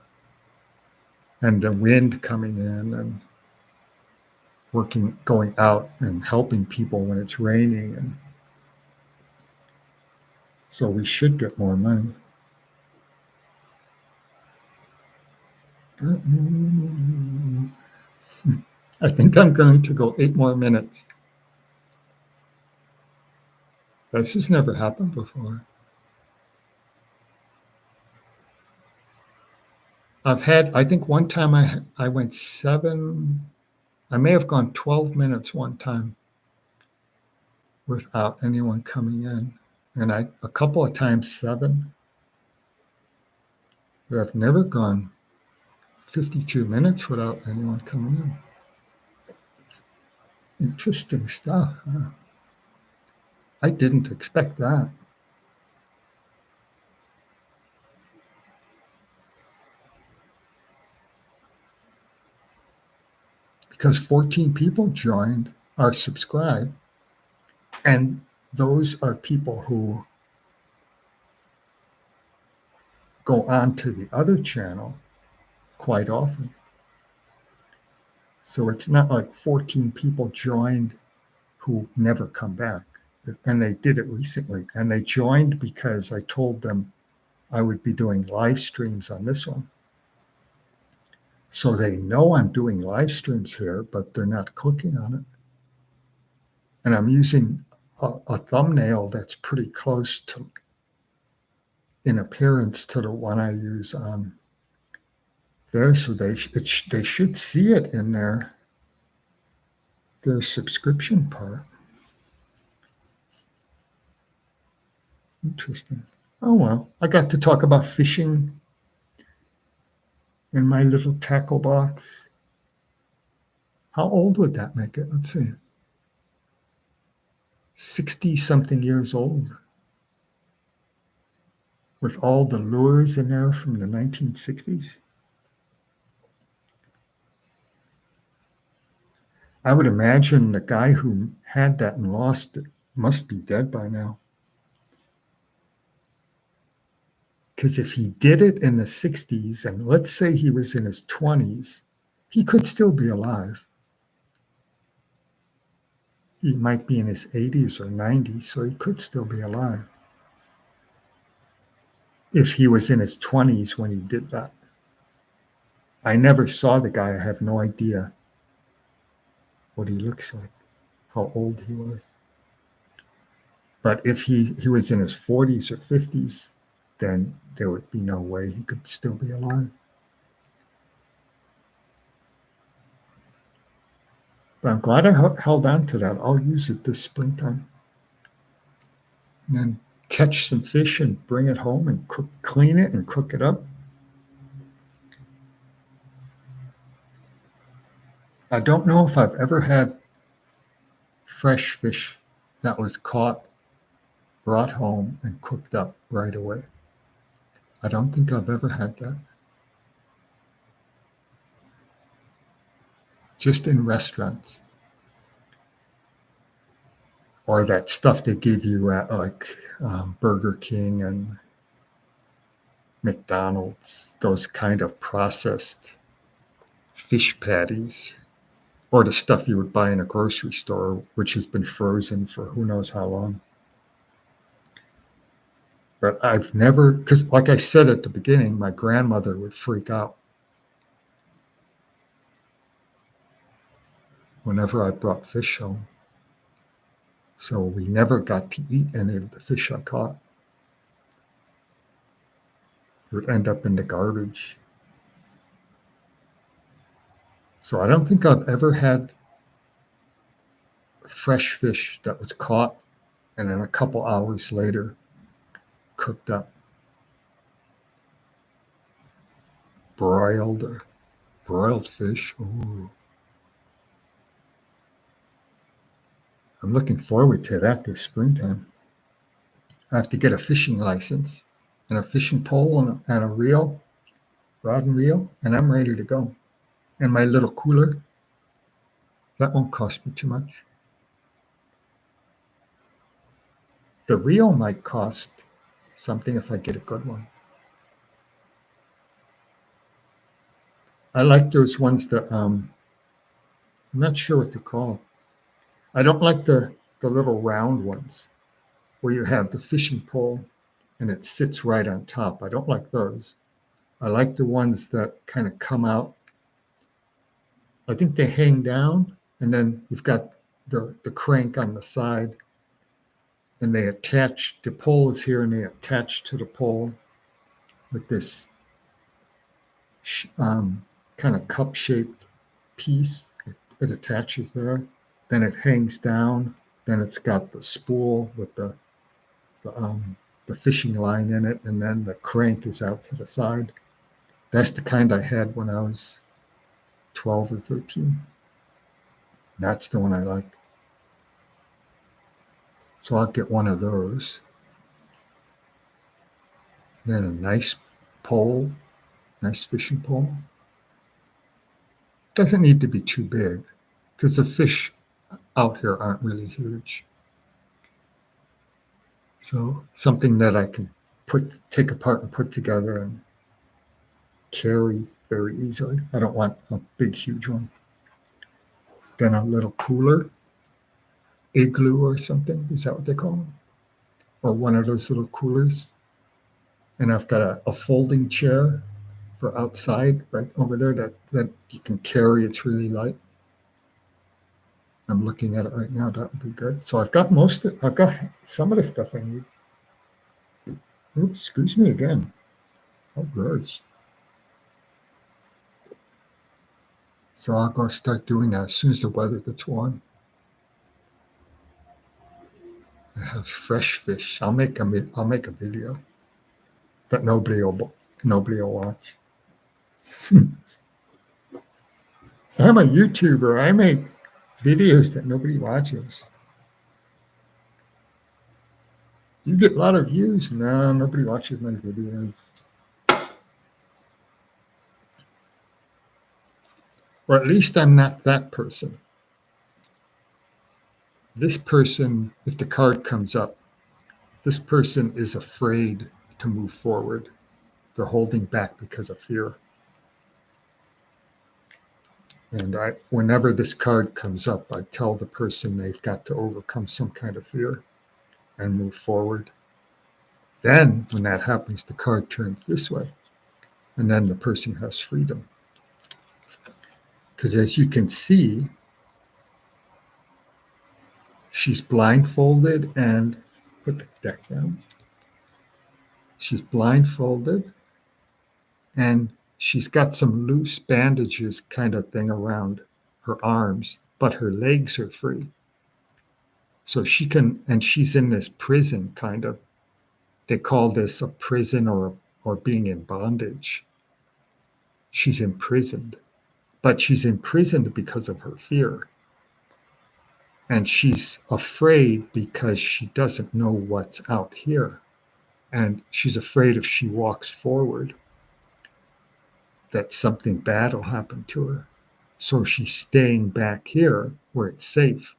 and the wind coming in and going out and helping people when it's raining. And so we should get more money. I think I'm going to go 8 more minutes. This has never happened before. I think one time I went 7, I may have gone 12 minutes one time without anyone coming in. And a couple of times 7, but I've never gone 52 minutes without anyone coming in. Interesting stuff, huh? I didn't expect that. Because 14 people joined or subscribed, and those are people who go on to the other channel quite often. So it's not like 14 people joined who never come back. And they did it recently. And they joined because I told them I would be doing live streams on this one. So they know I'm doing live streams here, but they're not clicking on it. And I'm using a thumbnail that's pretty close to, in appearance, to the one I use on there. So they should see it in their subscription part. Interesting. Oh, well, I got to talk about fishing in my little tackle box. How old would that make it? Let's see. 60-something years old. With all the lures in there from the 1960s. I would imagine the guy who had that and lost it must be dead by now. Because if he did it in the 60s, and let's say he was in his 20s, he could still be alive. He might be in his 80s or 90s, so he could still be alive. If he was in his 20s when he did that. I never saw the guy. I have no idea what he looks like, how old he was. But if he was in his 40s or 50s, then there would be no way he could still be alive. But I'm glad I held on to that. I'll use it this springtime. And then catch some fish and bring it home and clean it and cook it up. I don't know if I've ever had fresh fish that was caught, brought home, and cooked up right away. I don't think I've ever had that. Just in restaurants. Or that stuff they give you at like Burger King and McDonald's, those kind of processed fish patties, or the stuff you would buy in a grocery store, which has been frozen for who knows how long. But I've never, because like I said at the beginning, my grandmother would freak out whenever I brought fish home. So we never got to eat any of the fish I caught. It would end up in the garbage. So I don't think I've ever had fresh fish that was caught and then a couple hours later cooked up, broiled fish. Ooh. I'm looking forward to that this springtime. I have to get a fishing license and a fishing pole and a reel, rod and reel, and I'm ready to go. And my little cooler, that won't cost me too much. The reel might cost something if I get a good one. I like those ones that I'm not sure what they're called. I don't like the little round ones where you have the fishing pole and it sits right on top. I don't like those. I like the ones that kind of come out. I think they hang down and then you've got the crank on the side and they attach, the pole is here and they attach to the pole with this kind of cup-shaped piece. It attaches there. Then it hangs down. Then it's got the spool with the fishing line in it, and then the crank is out to the side. That's the kind I had when I was 12 or 13. That's the one I like. So I'll get one of those. And then a nice pole, nice fishing pole. Doesn't need to be too big because the fish out here aren't really huge. So something that I can take apart and put together and carry very easily. I don't want a big, huge one. Then a little cooler, igloo or something. Is that what they call them? Or one of those little coolers. And I've got a folding chair for outside right over there that you can carry. It's really light. I'm looking at it right now. That would be good. So I've got I've got some of the stuff I need. Oops, excuse me again. Oh, gross. So I'll go start doing that as soon as the weather gets warm. I have fresh fish. I'll make a video that nobody will watch. I'm a YouTuber. I make videos that nobody watches. You get a lot of views. No, nobody watches my videos. Or at least I'm not that person. This person, if the card comes up, this person is afraid to move forward. They're holding back because of fear. And whenever this card comes up, I tell the person they've got to overcome some kind of fear and move forward. Then when that happens, the card turns this way. And then the person has freedom. Because as you can see, she's blindfolded and put the deck down. She's blindfolded and she's got some loose bandages kind of thing around her arms but her legs are free. So she can, and she's in this prison kind of. They call this a prison or being in bondage. She's imprisoned, but she's imprisoned because of her fear. And she's afraid because she doesn't know what's out here. And she's afraid if she walks forward that something bad will happen to her. So she's staying back here where it's safe.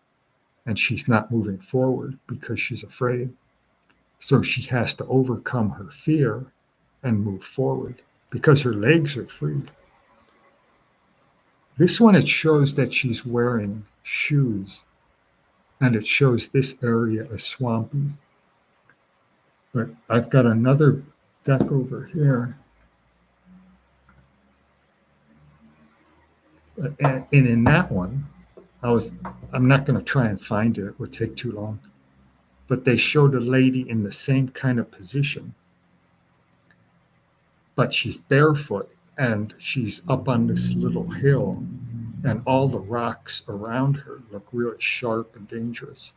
And she's not moving forward because she's afraid. So she has to overcome her fear and move forward because her legs are free. This one, it shows that she's wearing shoes, and it shows this area is swampy. But I've got another deck over here. And in that one, I'm not going to try and find it. It would take too long. But they showed a lady in the same kind of position, but she's barefoot and she's up on this little hill, and all the rocks around her look really sharp and dangerous.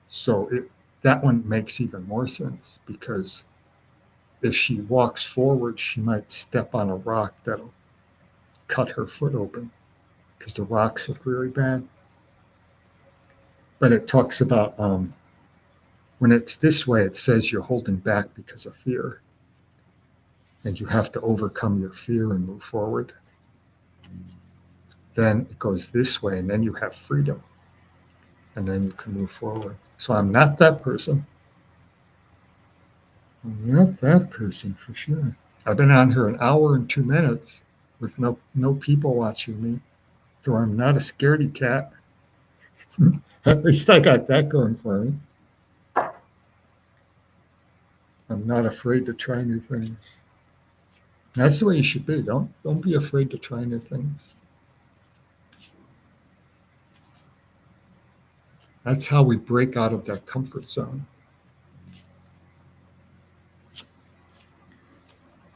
So that one makes even more sense, because if she walks forward, she might step on a rock that'll cut her foot open, because the rocks look really bad. But it talks about when it's this way, it says you're holding back because of fear, and you have to overcome your fear and move forward. Then it goes this way, and then you have freedom, and then you can move forward. So I'm not that person. I'm not that person for sure. I've been on here 1 hour and 2 minutes with no people watching me, so I'm not a scaredy cat. At least I got that going for me. I'm not afraid to try new things. That's the way you should be. Don't be afraid to try new things. That's how we break out of that comfort zone.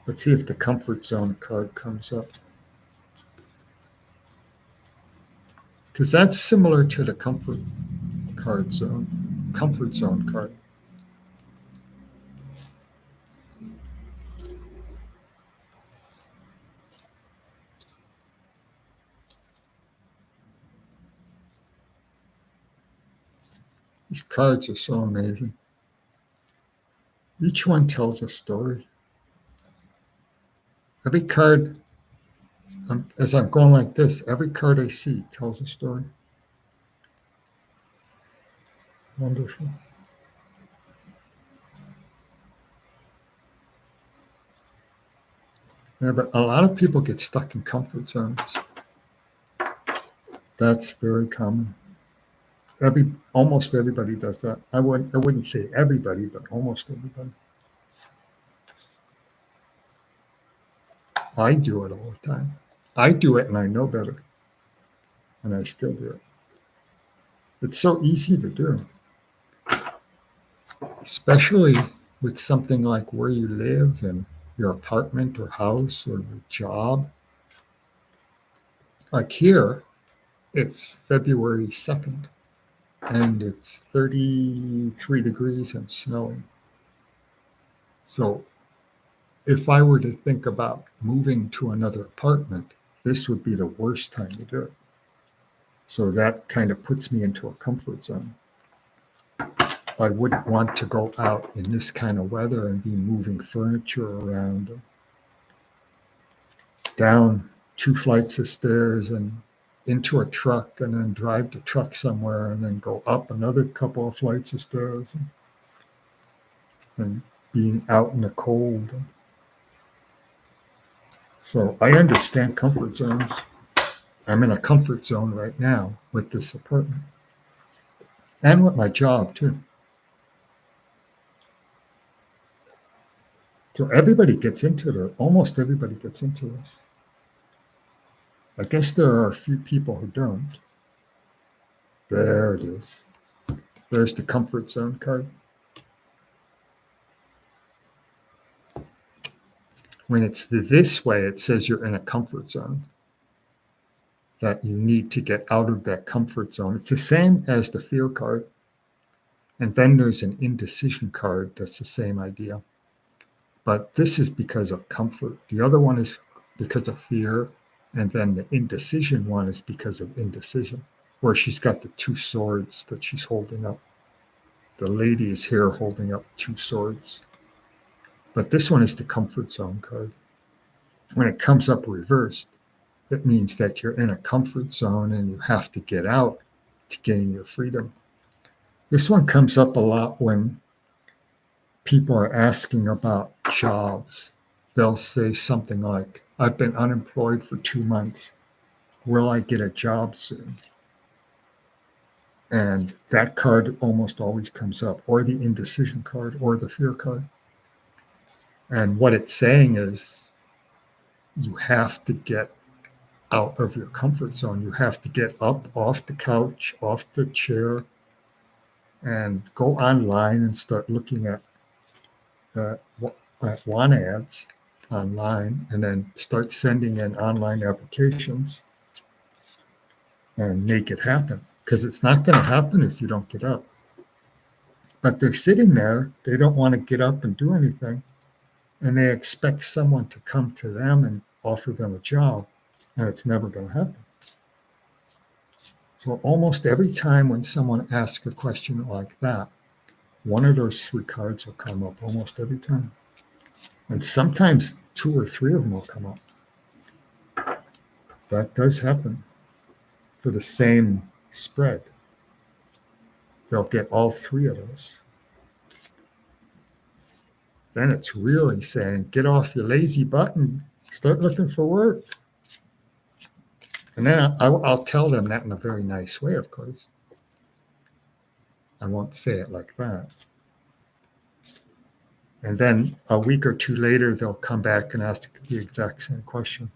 Let's see if the comfort zone card comes up. Because that's similar to the comfort zone card. These cards are so amazing. Each one tells a story. Every card, as I'm going like this, every card I see tells a story. Wonderful. Yeah, but a lot of people get stuck in comfort zones. That's very common. Almost everybody does that. I wouldn't say everybody, but almost everybody. I do it all the time. I do it and I know better. And I still do it. It's so easy to do. Especially with something like where you live and your apartment or house or your job. Like here, it's February 2nd and it's 33 degrees and snowing. So if I were to think about moving to another apartment, this would be the worst time to do it. So that kind of puts me into a comfort zone. I wouldn't want to go out in this kind of weather and be moving furniture around, down 2 flights of stairs and into a truck, and then drive the truck somewhere and then go up another couple of flights of stairs and being out in the cold. So I understand comfort zones. I'm in a comfort zone right now with this apartment and with my job too. So everybody gets into it. Almost everybody gets into this. I guess there are a few people who don't. There it is. There's the comfort zone card. When it's this way, it says you're in a comfort zone. that you need to get out of that comfort zone. It's the same as the fear card. And then there's an indecision card that's the same idea. But this is because of comfort. The other one is because of fear. And then the indecision one is because of indecision, where she's got the two swords that she's holding up. The lady is here holding up two swords. But this one is the comfort zone card. When it comes up reversed, it means that you're in a comfort zone and you have to get out to gain your freedom. This one comes up a lot when people are asking about jobs. They'll say something like, I've been unemployed for 2 months. Will I get a job soon? And that card almost always comes up, or the indecision card, or the fear card. And what it's saying is you have to get out of your comfort zone. You have to get up off the couch, off the chair, and go online and start looking at want ads online, and then start sending in online applications and make it happen. Because it's not going to happen if you don't get up. But they're sitting there, they don't want to get up and do anything, and they expect someone to come to them and offer them a job, and it's never going to happen. So almost every time when someone asks a question like that, one of those three cards will come up almost every time. And sometimes 2 or 3 of them will come up. That does happen for the same spread. They'll get all 3 of those. Then it's really saying, get off your lazy butt and start looking for work. And then I'll tell them that in a very nice way, of course. I won't say it like that. And then a week or 2 later, they'll come back and ask the exact same question,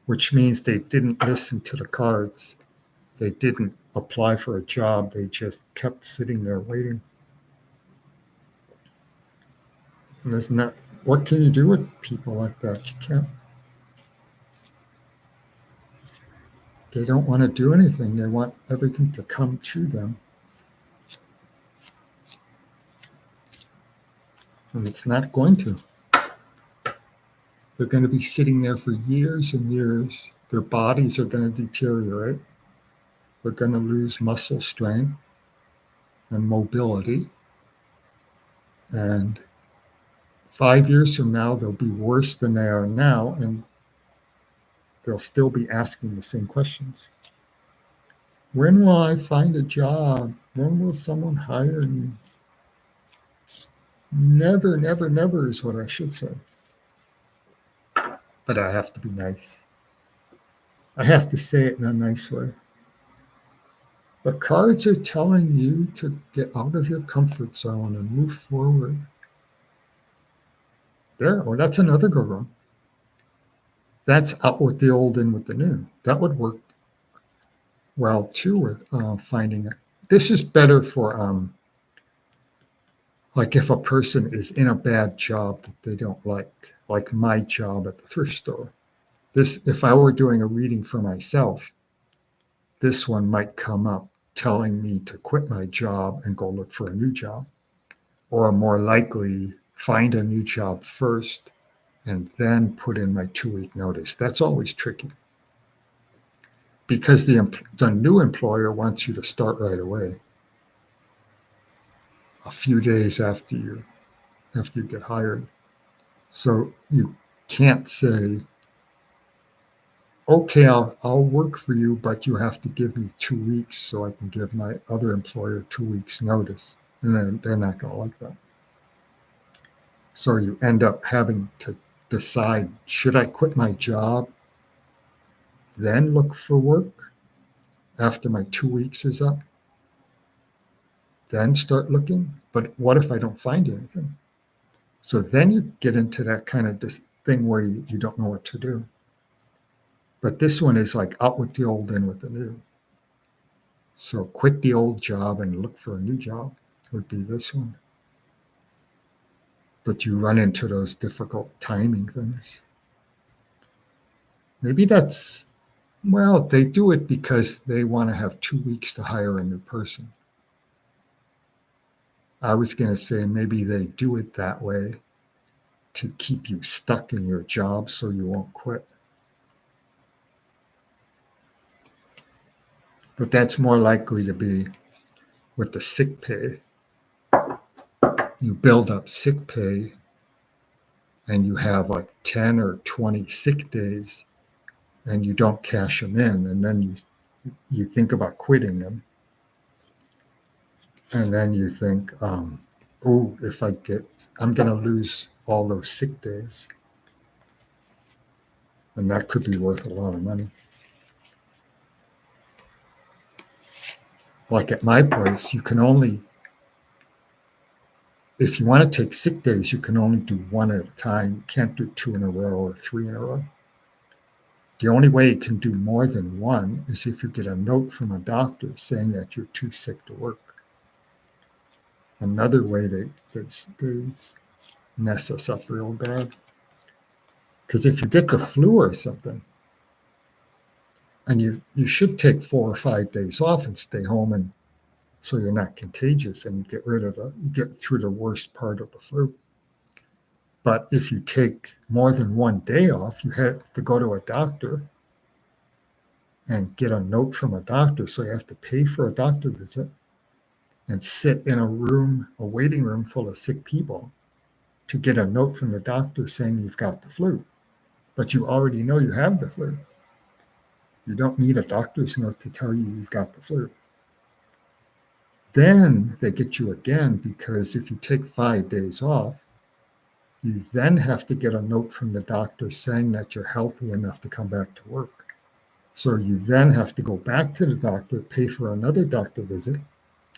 which means they didn't listen to the cards. They didn't apply for a job. They just kept sitting there waiting. And there's not, what can you do with people like that? You can't. They don't want to do anything. They want everything to come to them. And it's not going to. They're going to be sitting there for years and years. Their bodies are going to deteriorate. They're going to lose muscle strength and mobility. And 5 years from now, they'll be worse than they are now, and they'll still be asking the same questions. When will I find a job? When will someone hire me? Never, never, never is what I should say. But I have to be nice. I have to say it in a nice way. The cards are telling you to get out of your comfort zone and move forward. There, or that's another good one. That's out with the old, in with the new. That would work well too with finding it. This is better for like if a person is in a bad job that they don't like my job at the thrift store. This, if I were doing a reading for myself, this one might come up telling me to quit my job and go look for a new job, or more likely find a new job first and then put in my 2-week notice. That's always tricky because the new employer wants you to start right away, a few days after you get hired. So you can't say, okay, I'll work for you, but you have to give me 2 weeks so I can give my other employer 2 weeks notice. And then they're not going to like that. So you end up having to decide, should I quit my job, then look for work after my 2 weeks is up, then start looking? But what if I don't find anything? So then you get into that kind of thing where you don't know what to do. But this one is like out with the old, in with the new. So quit the old job and look for a new job would be this one. But you run into those difficult timing things. Maybe that's Well, they do it because they want to have 2 weeks to hire a new person. I was going to say maybe they do it that way to keep you stuck in your job so you won't quit. But that's more likely to be with the sick pay. You build up sick pay and you have like 10 or 20 sick days and you don't cash them in. And then you think about quitting them. And then you think, oh, I'm going to lose all those sick days. And that could be worth a lot of money. Like at my place, you can only, if you want to take sick days, you can only do one at a time. You can't do 2 in a row or 3 in a row. The only way you can do more than one is if you get a note from a doctor saying that you're too sick to work. Another way they mess us up real bad. Because if you get the flu or something, and you should take 4 or 5 days off and stay home, and so you're not contagious, and you get through the worst part of the flu. But if you take more than one day off, you have to go to a doctor and get a note from a doctor. So you have to pay for a doctor visit and sit in a waiting room full of sick people to get a note from the doctor saying you've got the flu. But you already know you have the flu. You don't need a doctor's note to tell you you've got the flu. Then they get you again, because if you take 5 days off, you then have to get a note from the doctor saying that you're healthy enough to come back to work. So you then have to go back to the doctor, pay for another doctor visit,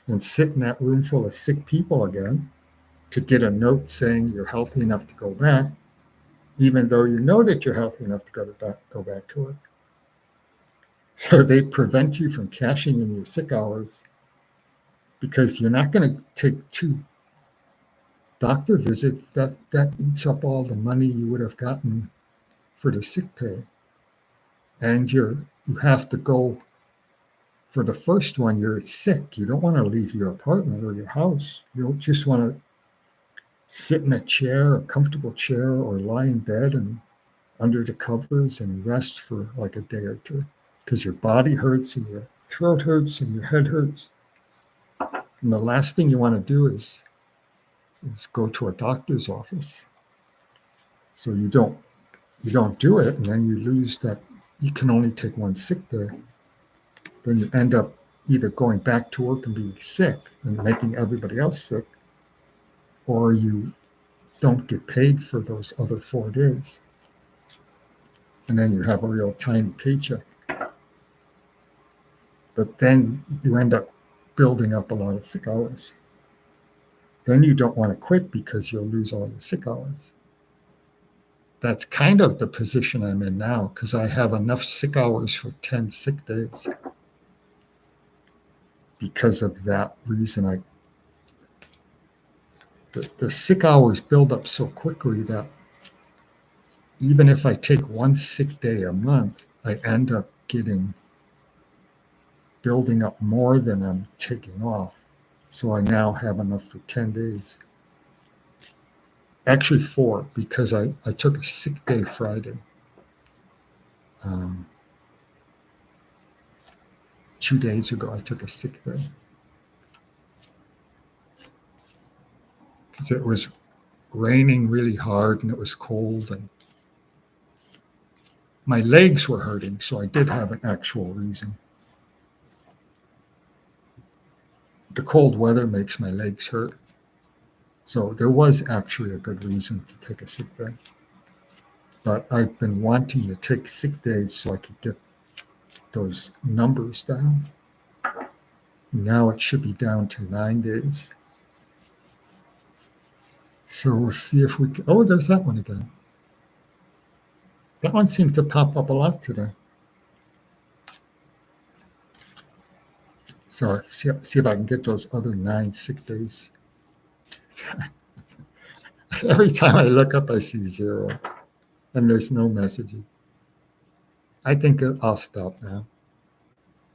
and sit in that room full of sick people again to get a note saying you're healthy enough to go back, even though you know that you're healthy enough to go back to work. So they prevent you from cashing in your sick hours because you're not going to take 2 doctor visits. That eats up all the money you would have gotten for the sick pay. And you have to go for the first one. You're sick. You don't want to leave your apartment or your house. You don't just want to sit in a chair, a comfortable chair, or lie in bed and under the covers and rest for like a day or two, because your body hurts and your throat hurts and your head hurts. And the last thing you want to do is go to a doctor's office. So you don't do it, and then you lose that. You can only take one sick day. Then you end up either going back to work and being sick and making everybody else sick, or you don't get paid for those other 4 days. And then you have a real tiny paycheck. But then you end up building up a lot of sick hours. Then you don't want to quit because you'll lose all your sick hours. That's kind of the position I'm in now, because I have enough sick hours for 10 sick days. Because of that reason, the sick hours build up so quickly that even if I take one sick day a month, I end up building up more than I'm taking off. So I now have enough for 10 days. Actually 4, because I took a sick day Friday. 2 days ago, I took a sick day. Because it was raining really hard and it was cold and my legs were hurting, so I did have an actual reason. The cold weather makes my legs hurt. So there was actually a good reason to take a sick day. But I've been wanting to take sick days so I could get those numbers down. Now it should be down to 9 days. So we'll see if we can. Oh, there's that one again. That one seems to pop up a lot today. So see if I can get those other 9 sick days. Every time I look up, I see 0, and there's no messaging. I think I'll stop now.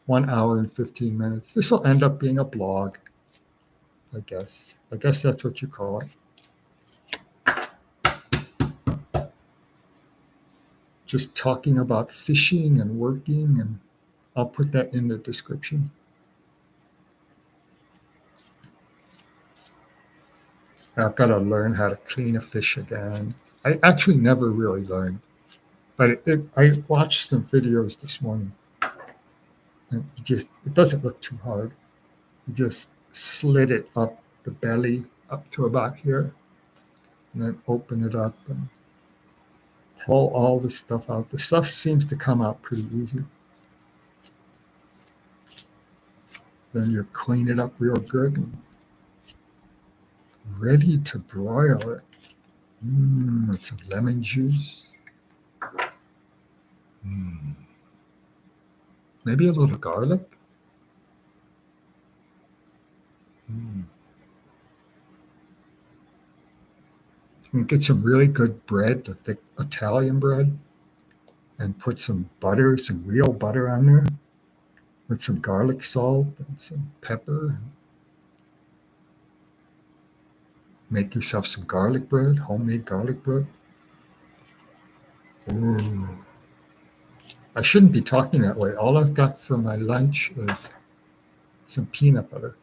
1 hour and 15 minutes. This will end up being a blog, I guess. I guess that's what you call it. Just talking about fishing and working, and I'll put that in the description. I've got to learn how to clean a fish again. I actually never really learned, but I watched some videos this morning, and it doesn't look too hard. You just slit it up the belly up to about here, and then open it up and pull all the stuff out. The stuff seems to come out pretty easy. Then you clean it up real good and ready to broil it. With some lemon juice. Maybe a little garlic. And get some really good bread, the thick Italian bread, and put some butter, some real butter on there, with some garlic salt and some pepper. And make yourself some garlic bread, homemade garlic bread. Ooh. I shouldn't be talking that way. All I've got for my lunch is some peanut butter.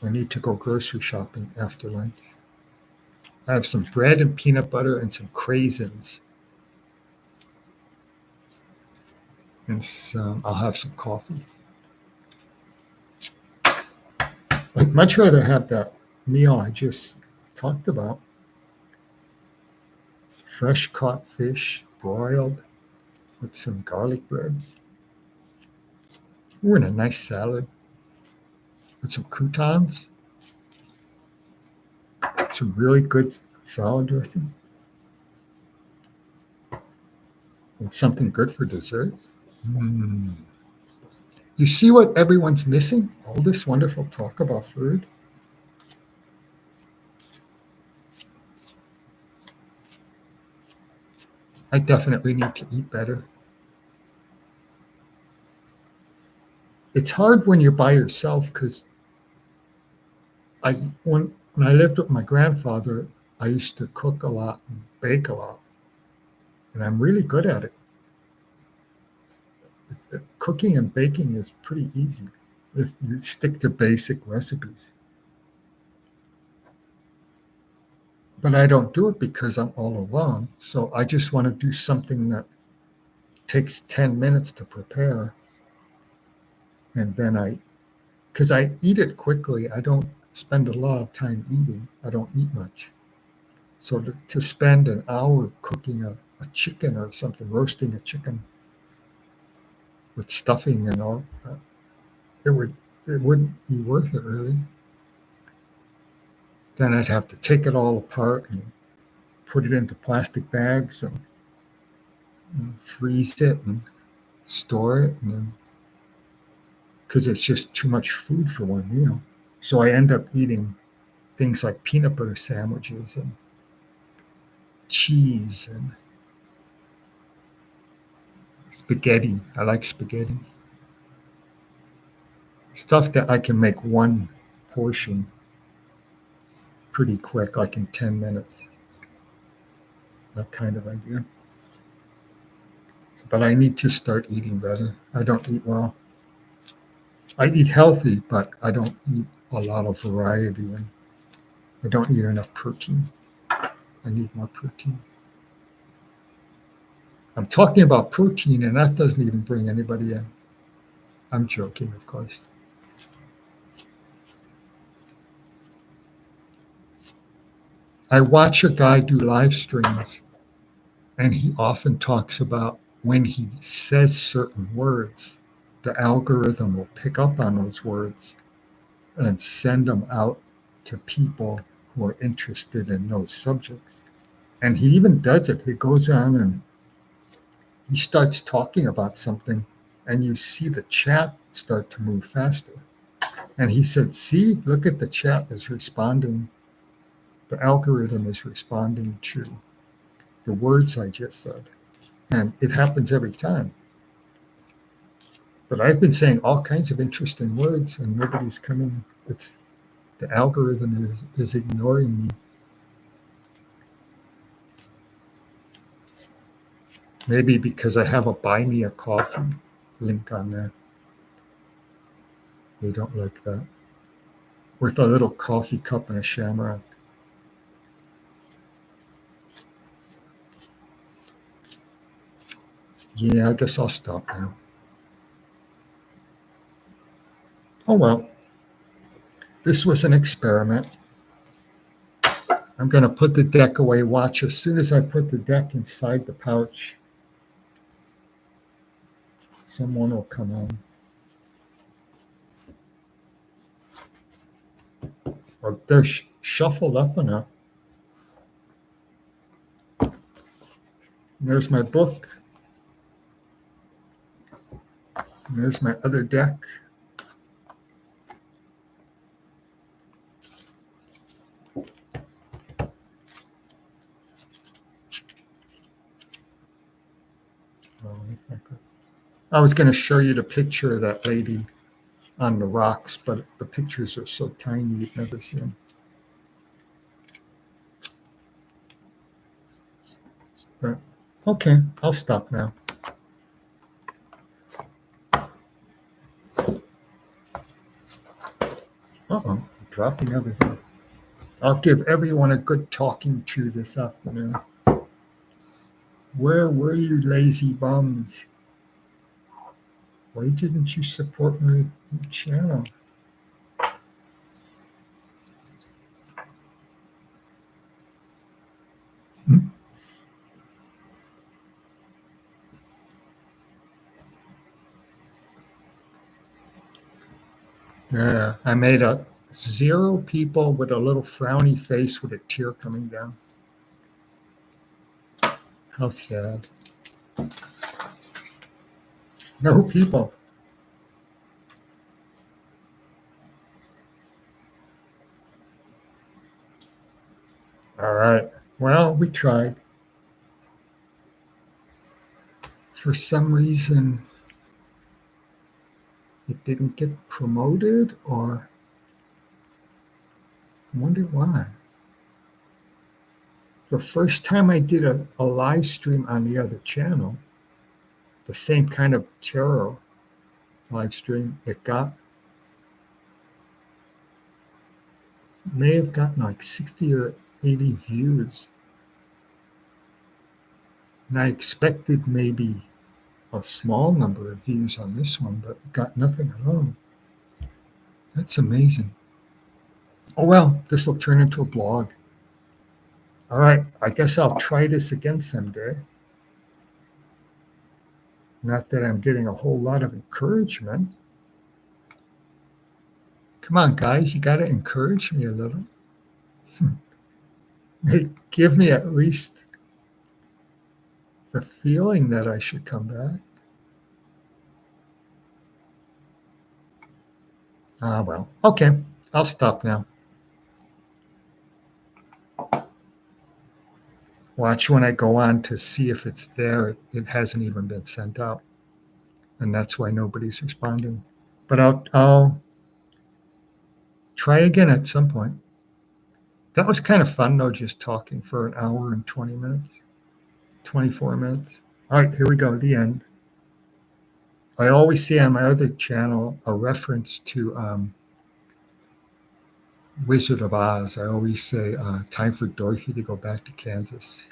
I need to go grocery shopping after lunch. I have some bread and peanut butter and some craisins. And I'll have some coffee. I'd much rather have that meal I just talked about. Fresh caught fish, broiled, with some garlic bread. Ooh, and a nice salad with some croutons. Some really good salad dressing. And something good for dessert. You see what everyone's missing? All this wonderful talk about food. I definitely need to eat better. It's hard when you're by yourself because when I lived with my grandfather, I used to cook a lot and bake a lot. And I'm really good at it. Cooking and baking is pretty easy if you stick to basic recipes. But I don't do it because I'm all alone. So I just want to do something that takes 10 minutes to prepare. And then because I eat it quickly, I don't spend a lot of time eating. I don't eat much. So to spend an hour cooking a chicken or something, roasting a chicken with stuffing and all, it wouldn't be worth it really. Then I'd have to take it all apart and put it into plastic bags and freeze it and store it, and then because it's just too much food for one meal. So I end up eating things like peanut butter sandwiches and cheese and spaghetti. I like spaghetti. Stuff that I can make one portion pretty quick, like in 10 minutes. That kind of idea. But I need to start eating better. I don't eat well. I eat healthy, but I don't eat a lot of variety, and I don't eat enough protein. I need more protein. I'm talking about protein, and that doesn't even bring anybody in. I'm joking, of course. I watch a guy do live streams, and he often talks about when he says certain words, the algorithm will pick up on those words and send them out to people who are interested in those subjects. And he even does it. He goes on and he starts talking about something, and you see the chat start to move faster. And he said, see, look at the chat is responding. The algorithm is responding to the words I just said. And it happens every time. But I've been saying all kinds of interesting words and nobody's coming. The algorithm is ignoring me. Maybe because I have a buy me a coffee link on there. They don't like that. With a little coffee cup and a shamrock. Yeah, I guess I'll stop now. Oh well. This was an experiment. I'm going to put the deck away. Watch, as soon as I put the deck inside the pouch, someone will come on. Or they're shuffled up enough. And there's my book. And there's my other deck. I was going to show you the picture of that lady on the rocks, but the pictures are so tiny you've never seen them. But okay, I'll stop now. Uh-oh, I'm dropping everything. I'll give everyone a good talking to this afternoon. Where were you, lazy bums? Why didn't you support my channel? Yeah, I made a 0 people with a little frowny face with a tear coming down. How sad. No people. All right. Well, we tried. For some reason, it didn't get promoted, or I wonder why. The first time I did a live stream on the other channel, the same kind of tarot live stream, it may have gotten like 60 or 80 views. And I expected maybe a small number of views on this one, but got nothing at all. That's amazing. Oh well, this will turn into a blog. All right, I guess I'll try this again someday. Not that I'm getting a whole lot of encouragement. Come on, guys, you got to encourage me a little. Give me at least the feeling that I should come back. Well, okay, I'll stop now. Watch when I go on to see if it's there. It hasn't even been sent out. And that's why nobody's responding. But I'll try again at some point. That was kind of fun, though, just talking for an hour and 20 minutes, 24 minutes. All right, here we go, the end. I always see on my other channel a reference to Wizard of Oz. I always say, time for Dorothy to go back to Kansas.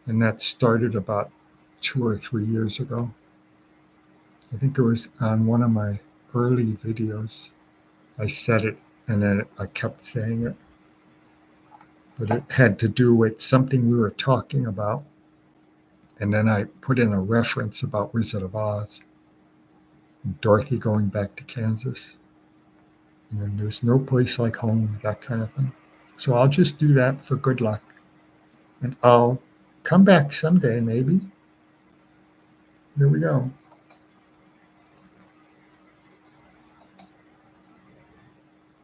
And that started about 2 or 3 years ago. I think it was on one of my early videos. I said it, and then I kept saying it. But it had to do with something we were talking about. And then I put in a reference about Wizard of Oz and Dorothy going back to Kansas. And then there's no place like home, that kind of thing. So I'll just do that for good luck. And I'll come back someday, maybe. Here we go.